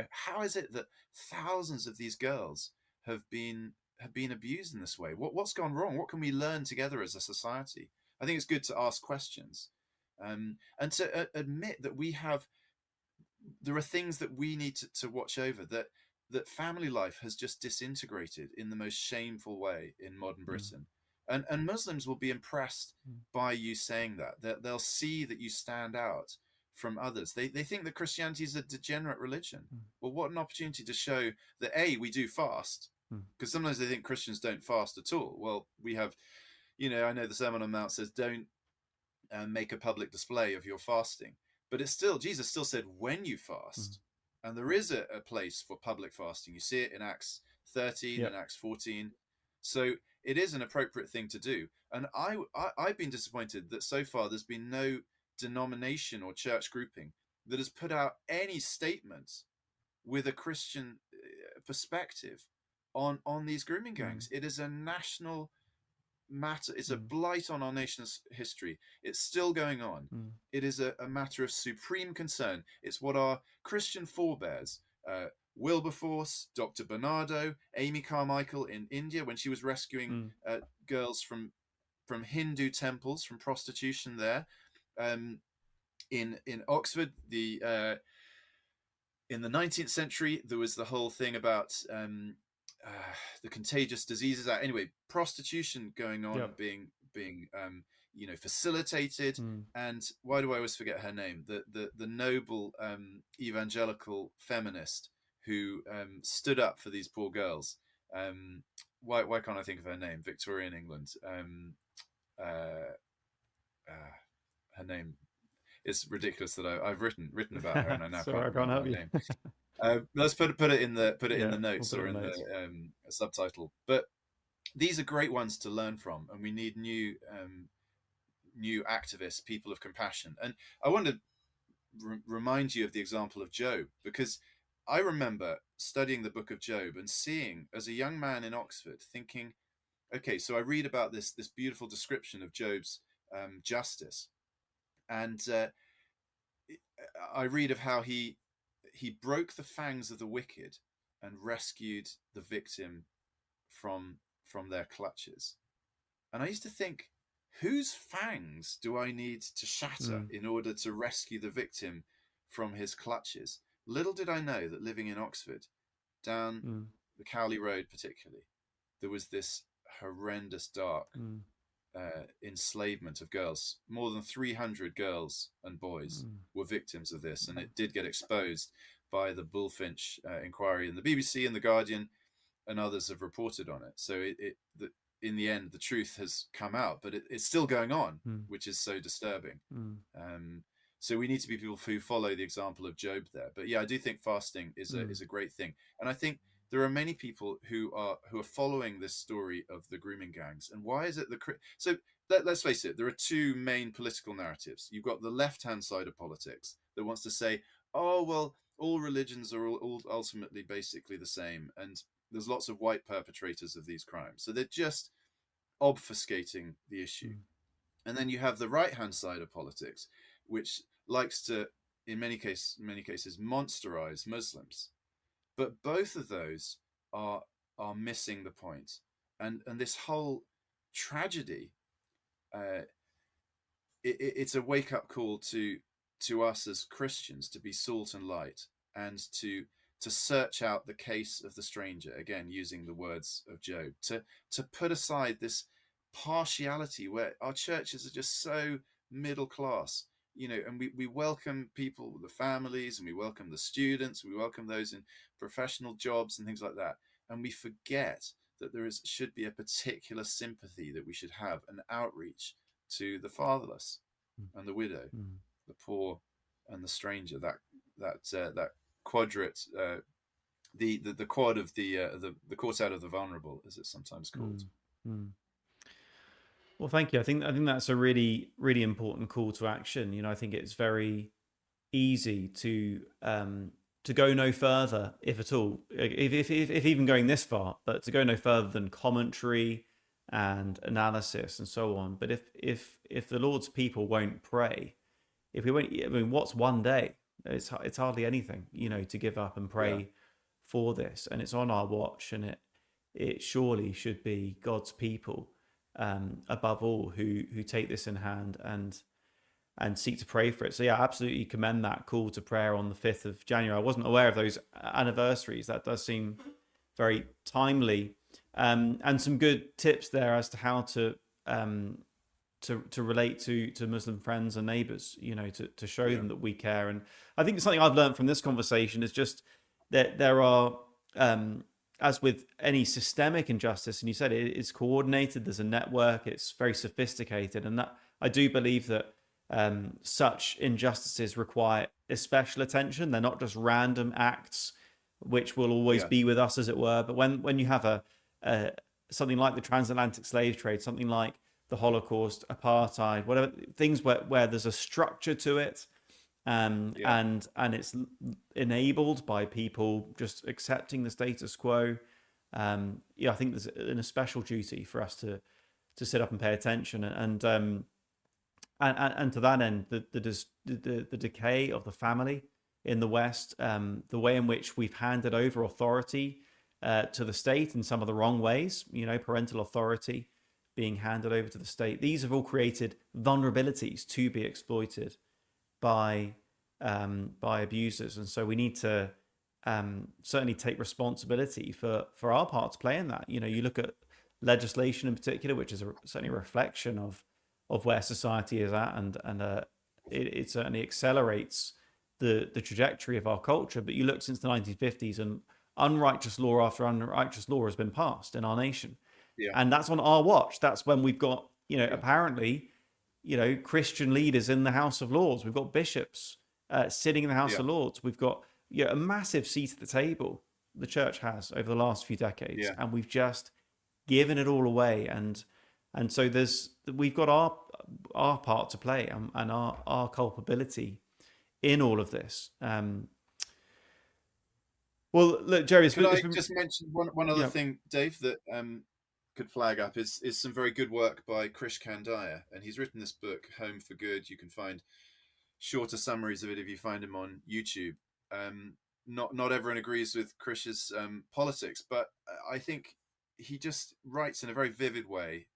how is it that thousands of these girls have been abused in this way? What's gone wrong? What can we learn together as a society? I think it's good to ask questions, and to admit that there are things that we need to watch over, that family life has just disintegrated in the most shameful way in modern Mm. Britain. And Muslims will be impressed Mm. by you saying that. They'll see that you stand out from others. They think that Christianity is a degenerate religion. Mm. Well, what an opportunity to show that, A, we do fast, Mm. because sometimes they think Christians don't fast at all. Well, we have I know the Sermon on the Mount says, don't make a public display of your fasting. But it's still, Jesus still said, when you Mm. fast. And there is a place for public fasting. You see it in Acts 13 Yep. and Acts 14. So it is an appropriate thing to do. And I've been disappointed that so far there's been no denomination or church grouping that has put out any statement with a Christian perspective on these grooming Mm. gangs. It is a national matter. It's a Mm. blight on our nation's history. It's still going on. Mm. It is a matter of supreme concern. It's what our Christian forebears, Wilberforce, Dr. Bernardo, Amy Carmichael in India, when she was rescuing Mm. girls from Hindu temples, from prostitution there. In Oxford, in the 19th century, there was the whole thing about the Contagious Diseases Act. Anyway, prostitution going on, Yep. being facilitated. Mm. And why do I always forget her name? The noble evangelical feminist who stood up for these poor girls. Why can't I think of her name? Victorian England. Her name. It's ridiculous that I've written about her and I now Sorry, can't I can't remember help her you. name. Let's put it in the Yeah, we'll notes put it or in in the notes. subtitle. But these are great ones to learn from, and we need new activists, people of compassion. And I want to remind you of the example of Job, because I remember studying the book of Job and seeing, as a young man in Oxford, thinking, okay, so I read about this beautiful description of Job's justice, and I read of how he broke the fangs of the wicked and rescued the victim from their clutches. And I used to think, whose fangs do I need to shatter Mm. in order to rescue the victim from his clutches? Little did I know that living in Oxford, down Mm. the Cowley Road particularly, there was this horrendous, dark Mm. enslavement of girls. More than 300 girls and boys Mm. were victims of this, and it did get exposed by the Bullfinch inquiry, and the BBC and the Guardian and others have reported on it. So in the end, the truth has come out, but it's still going on, Mm. which is so disturbing. Mm. So we need to be people who follow the example of Job there. But yeah, I do think fasting is a great thing, and I think there are many people who are following this story of the grooming gangs. And why is it so? Let's face it, there are two main political narratives. You've got the left-hand side of politics that wants to say, oh, well, all religions are all ultimately basically the same, and there's lots of white perpetrators of these crimes. So they're just obfuscating the issue. Mm. And then you have the right-hand side of politics, which likes to, in many cases, monsterize Muslims. But both of those are missing the point. And this whole tragedy, it's a wake-up call to us as Christians to be salt and light, and to search out the case of the stranger, again using the words of Job, to put aside this partiality where our churches are just so middle class, and we welcome people, the families, and we welcome the students, we welcome those in professional jobs and things like that, and we forget that should be a particular sympathy that we should have, an outreach to the fatherless and the widow, Mm. the poor and the stranger. That quadrate, the quad of the quartet of the vulnerable, as it's sometimes called. Mm. Mm. Well, thank you. I think that's a really, really important call to action. I think it's very easy to go no further, if at all, if even going this far, but to go no further than commentary and analysis and so on. But if the Lord's people won't pray, if we won't, I mean, what's one day? It's hardly anything, to give up and pray Yeah. for this, and it's on our watch, and it surely should be God's people above all who take this in hand and seek to pray for it. So yeah, absolutely commend that call to prayer on the 5th of January. I wasn't aware of those anniversaries. That does seem very timely, and some good tips there as to how to relate to Muslim friends and neighbors, to show them that we care. And I think something I've learned from this conversation is just that there are as with any systemic injustice, and you said it's coordinated, there's a network, it's very sophisticated, and that I do believe that such injustices require special attention. They're not just random acts which will always Yeah, be with us, as it were. But when you have a something like the transatlantic slave trade, something like the Holocaust, apartheid, whatever things where there's a structure to it, yeah, and it's enabled by people just accepting the status quo. Yeah, I think there's a special duty for us to sit up and pay attention, and to that end, the decay of the family in the West, the way in which we've handed over authority to the state in some of the wrong ways, parental authority being handed over to the state. These have all created vulnerabilities to be exploited by abusers, and so we need to certainly take responsibility for our part to play in that. You look at legislation in particular, which is certainly a reflection of where society is at, and it certainly accelerates the trajectory of our culture. But you look since the 1950s, and unrighteous law after unrighteous law has been passed in our nation, yeah, and that's on our watch. That's when we've got yeah, apparently Christian leaders in the House of Lords. We've got bishops sitting in the House yeah, of Lords. We've got a massive seat at the table. The church has over the last few decades, yeah. and we've just given it all away. And so we've got our part to play, and our culpability in all of this. Well, look, Jerry, Could it's I been just mention one other yeah. thing, Dave, that could flag up is some very good work by Krish Kandiah, and he's written this book, Home for Good. You can find shorter summaries of it if you find him on YouTube. Not everyone agrees with Krish's politics, but I think he just writes in a very vivid way,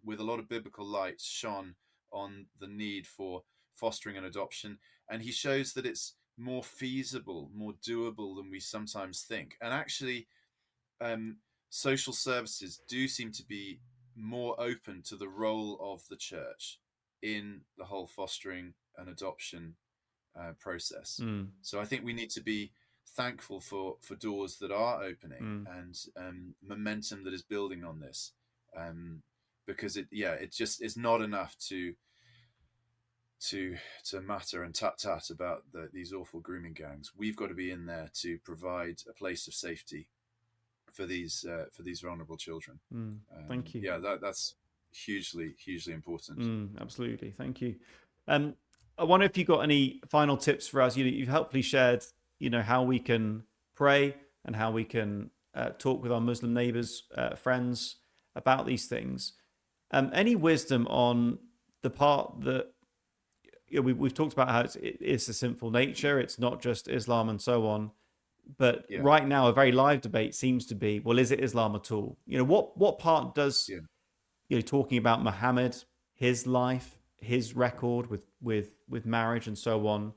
with a lot of biblical light shone on the need for fostering and adoption, and he shows that it's more feasible, more doable than we sometimes think. And actually, um, social services do seem to be more open to the role of the church in the whole fostering and adoption process. Mm, So I think we need to be thankful for doors that are opening, mm, and momentum that is building on this, um, because it just is not enough to matter and tut tut about these awful grooming gangs. We've got to be in there to provide a place of safety for these vulnerable children. mm. Thank you. Yeah, that's hugely important. Absolutely. Thank you. Um, I wonder if you got any final tips for us. You've helpfully shared, how we can pray and how we can talk with our Muslim neighbors, friends about these things. Any wisdom on the part that we've talked about how it's a sinful nature. It's not just Islam and so on. But Yeah, right now, a very live debate seems to be, well, is it Islam at all? What part does yeah, talking about Muhammad, his life, his record with marriage and so on.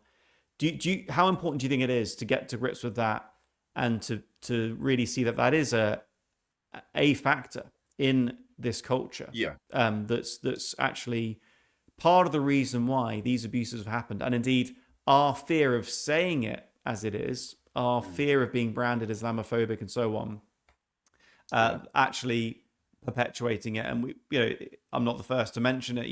How important do you think it is to get to grips with that, and to really see that is a factor in this culture, yeah, that's actually part of the reason why these abuses have happened, and indeed our fear of saying it as it is, our mm, fear of being branded Islamophobic and so on, yeah, actually perpetuating it. And I'm not the first to mention it.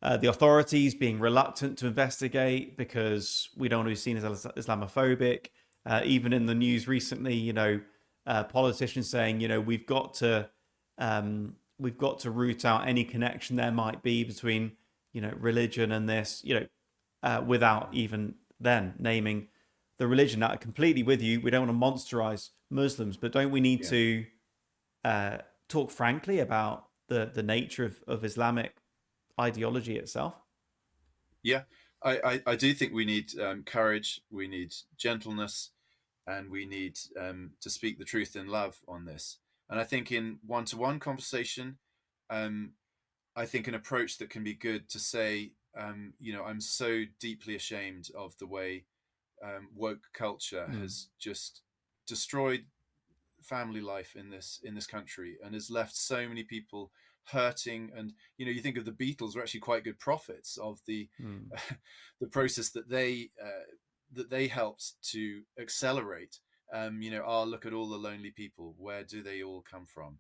The authorities being reluctant to investigate because we don't want to be seen as Islamophobic. Even in the news recently, politicians saying, we've got to root out any connection there might be between, religion and this, without even then naming the religion. Now, completely with you. We don't want to monsterize Muslims, but don't we need yeah, to talk frankly about the nature of Islamic ideology itself? yeah. I do think we need courage, we need gentleness, and we need to speak the truth in love on this. And I think in one-to-one conversation, um, I think an approach that can be good to say, I'm so deeply ashamed of the way woke culture Mm, has just destroyed family life in this country, and has left so many people hurting. And you think of the Beatles were actually quite good prophets of the mm, the process that they helped to accelerate. look at all the lonely people. Where do they all come from?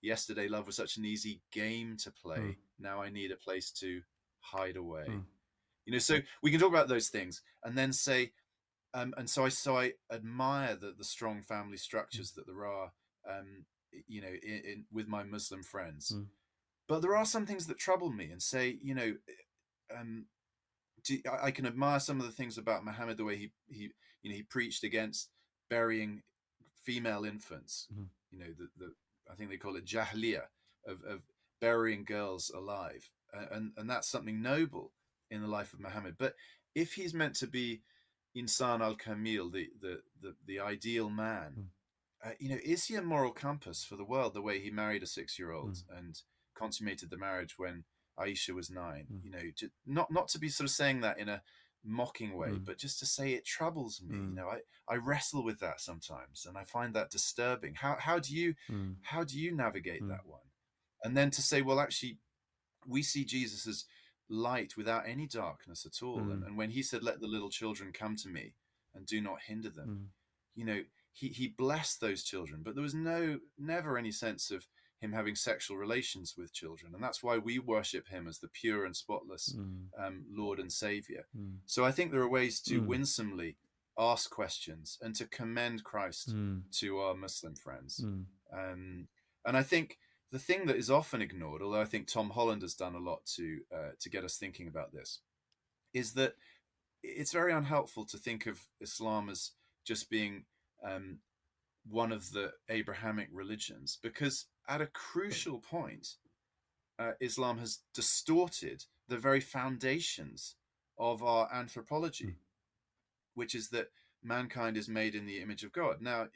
Yesterday, love was such an easy game to mm, play. Now I need a place to hide away. mm, So we can talk about those things and then say, so I admire the strong family structures that there are, with my Muslim friends. mm, But there are some things that trouble me, and say, um, I can admire some of the things about Muhammad, the way he preached against burying female infants. mm, The I think they call it jahliya, of burying girls alive, and that's something noble in the life of Muhammad. But if he's meant to be insan al kamil, the ideal man, mm, is he a moral compass for the world? The way he married a 6-year-old mm, and consummated the marriage when Aisha was 9. mm, Not to be sort of saying that in a mocking way, mm, but just to say it troubles me. mm, I wrestle with that sometimes, and I find that disturbing. How do you mm, how do you navigate mm, that one? And then to say, well, actually, we see Jesus as light without any darkness at all. And, mm, and when he said, "Let the little children come to me, and do not hinder them," mm, you know, he blessed those children, but there was never any sense of him having sexual relations with children, and that's why we worship him as the pure and spotless mm, Lord and Savior. mm, So I think there are ways to mm, winsomely ask questions and to commend Christ mm, to our Muslim friends. mm, And I think the thing that is often ignored, although I think Tom Holland has done a lot to get us thinking about this, is that it's very unhelpful to think of Islam as just being um, one of the Abrahamic religions, because at a crucial point, Islam has distorted the very foundations of our mm, anthropology, which is that mankind is made in the image of God. Now,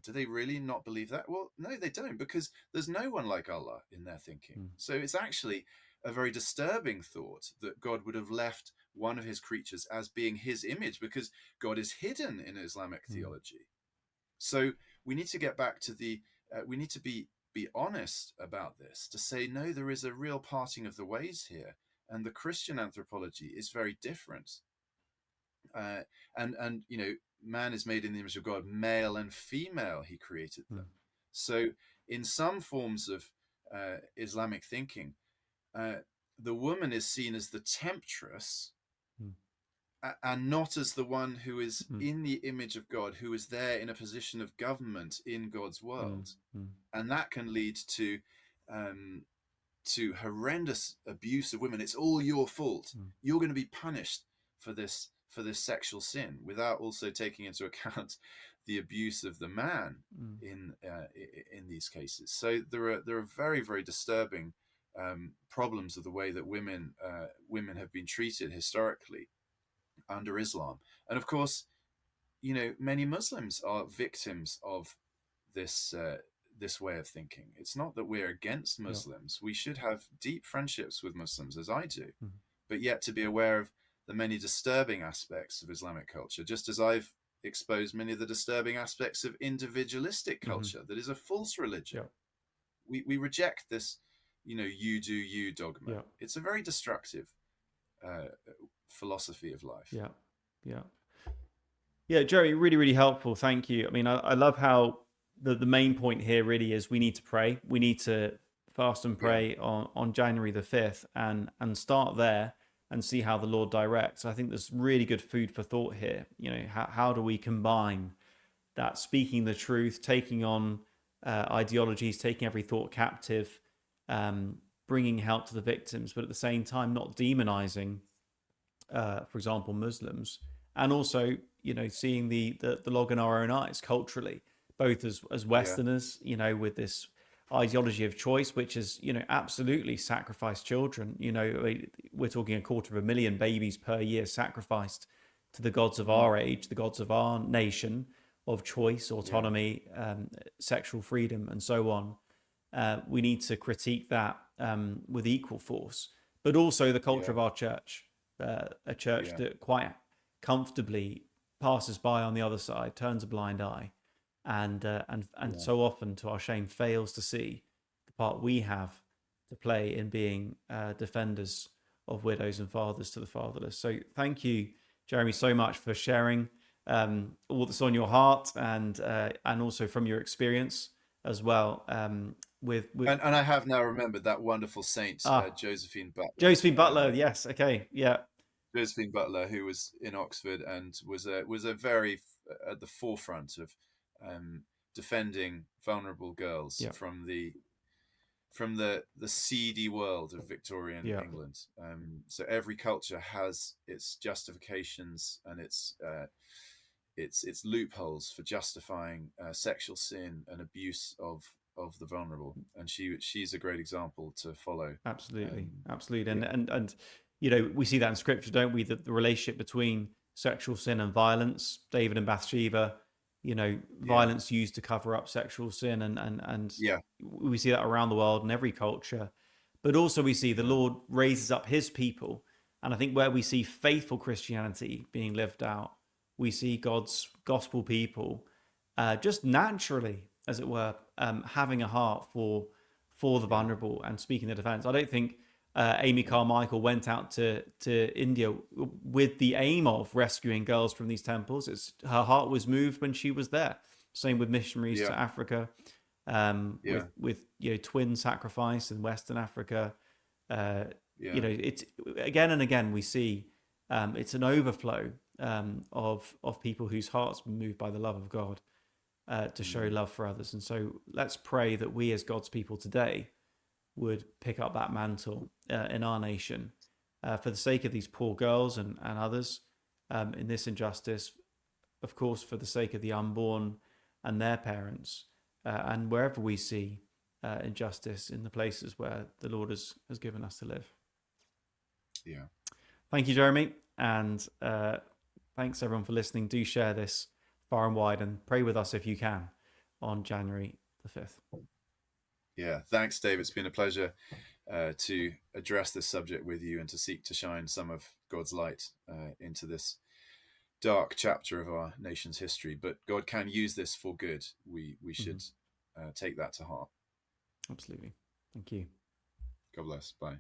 do they really not believe that? Well, no, they don't, because there's no one like Allah in their thinking. mm, So it's actually a very disturbing thought that God would have left one of his creatures as being his image, because God is hidden in Islamic mm, theology. So we need to get back to we need to be honest about this, to say, no, there is a real parting of the ways here, and the Christian anthropology is very different. And man is made in the image of God, male and female. He created mm, them. So in some forms of Islamic thinking, uh, the woman is seen as the temptress, mm, and not as the one who is mm, in the image of God, who is there in a position of government in God's mm, world. mm, And that can lead um, to horrendous abuse of women. It's all your fault. mm, You're going to be punished for this sexual sin, without also taking into account the abuse of the man mm, in these cases. So there are very, very disturbing problems of the way that women have been treated historically under Islam. And of course, many Muslims are victims of this way of thinking. It's not that we're against yeah, Muslims. We should have deep friendships with Muslims, as I do, mm, but yet to be aware of the many disturbing aspects of Islamic culture, just as I've exposed many of the disturbing aspects of individualistic mhm, culture that is a false religion. yeah, We reject this, you do you dogma. yeah, It's a very destructive uh, philosophy of life. yeah, yeah. Yeah, Jerry, really, really helpful. Thank you. I mean, I love how the main point here really is we need to pray. We need to fast and Yeah, pray on January the 5th and start there and see how the Lord directs. I think there's really good food for thought here. How do we combine that speaking the truth, taking on ideologies, taking every thought captive, bringing help to the victims, but at the same time not demonizing for example, Muslims, and also, seeing the log in our own eyes culturally, both as yeah, Westerners, with this ideology of choice, which is, absolutely sacrificed children. We're talking 250,000 babies per year sacrificed to the gods of mm, our age, the gods of our nation, of choice, yeah, autonomy, sexual freedom, and so on. We need to critique that with equal force, but also the culture yeah, of our church, a church yeah, that quite comfortably passes by on the other side, turns a blind eye, and yeah, so often, to our shame, fails to see the part we have to play in being defenders of widows and fathers to the fatherless. So thank you, Jeremy, so much for sharing. all that's on your heart, and also from your experience as well. With And I have now remembered that wonderful saint, ah Josephine Butler. Josephine Butler, yes, okay, yeah, Josephine Butler, who was in Oxford and was a very at the forefront of um, defending vulnerable girls yeah, from the seedy world of Victorian yeah, England. So every culture has its justifications and its loopholes for justifying sexual sin and abuse of the vulnerable, and she's a great example to follow. absolutely, Um, absolutely, yeah, and we see that in Scripture, don't we? That the relationship between sexual sin and violence, David and Bathsheba, yeah, violence used to cover up sexual sin, and yeah, we see that around the world in every culture. But also we see the yeah, Lord raises up his people. And I think where we see faithful Christianity being lived out, we see God's gospel people just naturally, as it were, having a heart for the yeah, vulnerable and speaking their defense. I don't think Amy Carmichael went out to India with the aim of rescuing girls from these temples. Her heart was moved when she was there. Same with missionaries yeah, to Africa, yeah, with twin sacrifice in Western Africa. Uh, yeah, it's again and again we see it's an overflow of people whose hearts were moved by the love of God to show mm, love for others. And so let's pray that we as God's people today would pick up that mantle in our nation for the sake of these poor girls and others in this injustice, of course, for the sake of the unborn and their parents, and wherever we see injustice in the places where the Lord has given us to live. yeah. Thank you, Jeremy, and thanks everyone for listening. Do share this far and wide and pray with us if you can on January the 5th. Yeah, thanks, Dave. It's been a pleasure to address this subject with you and to seek to shine some of God's light into this dark chapter of our nation's history. But God can use this for good. We should take that to heart. Absolutely. Thank you. God bless. Bye.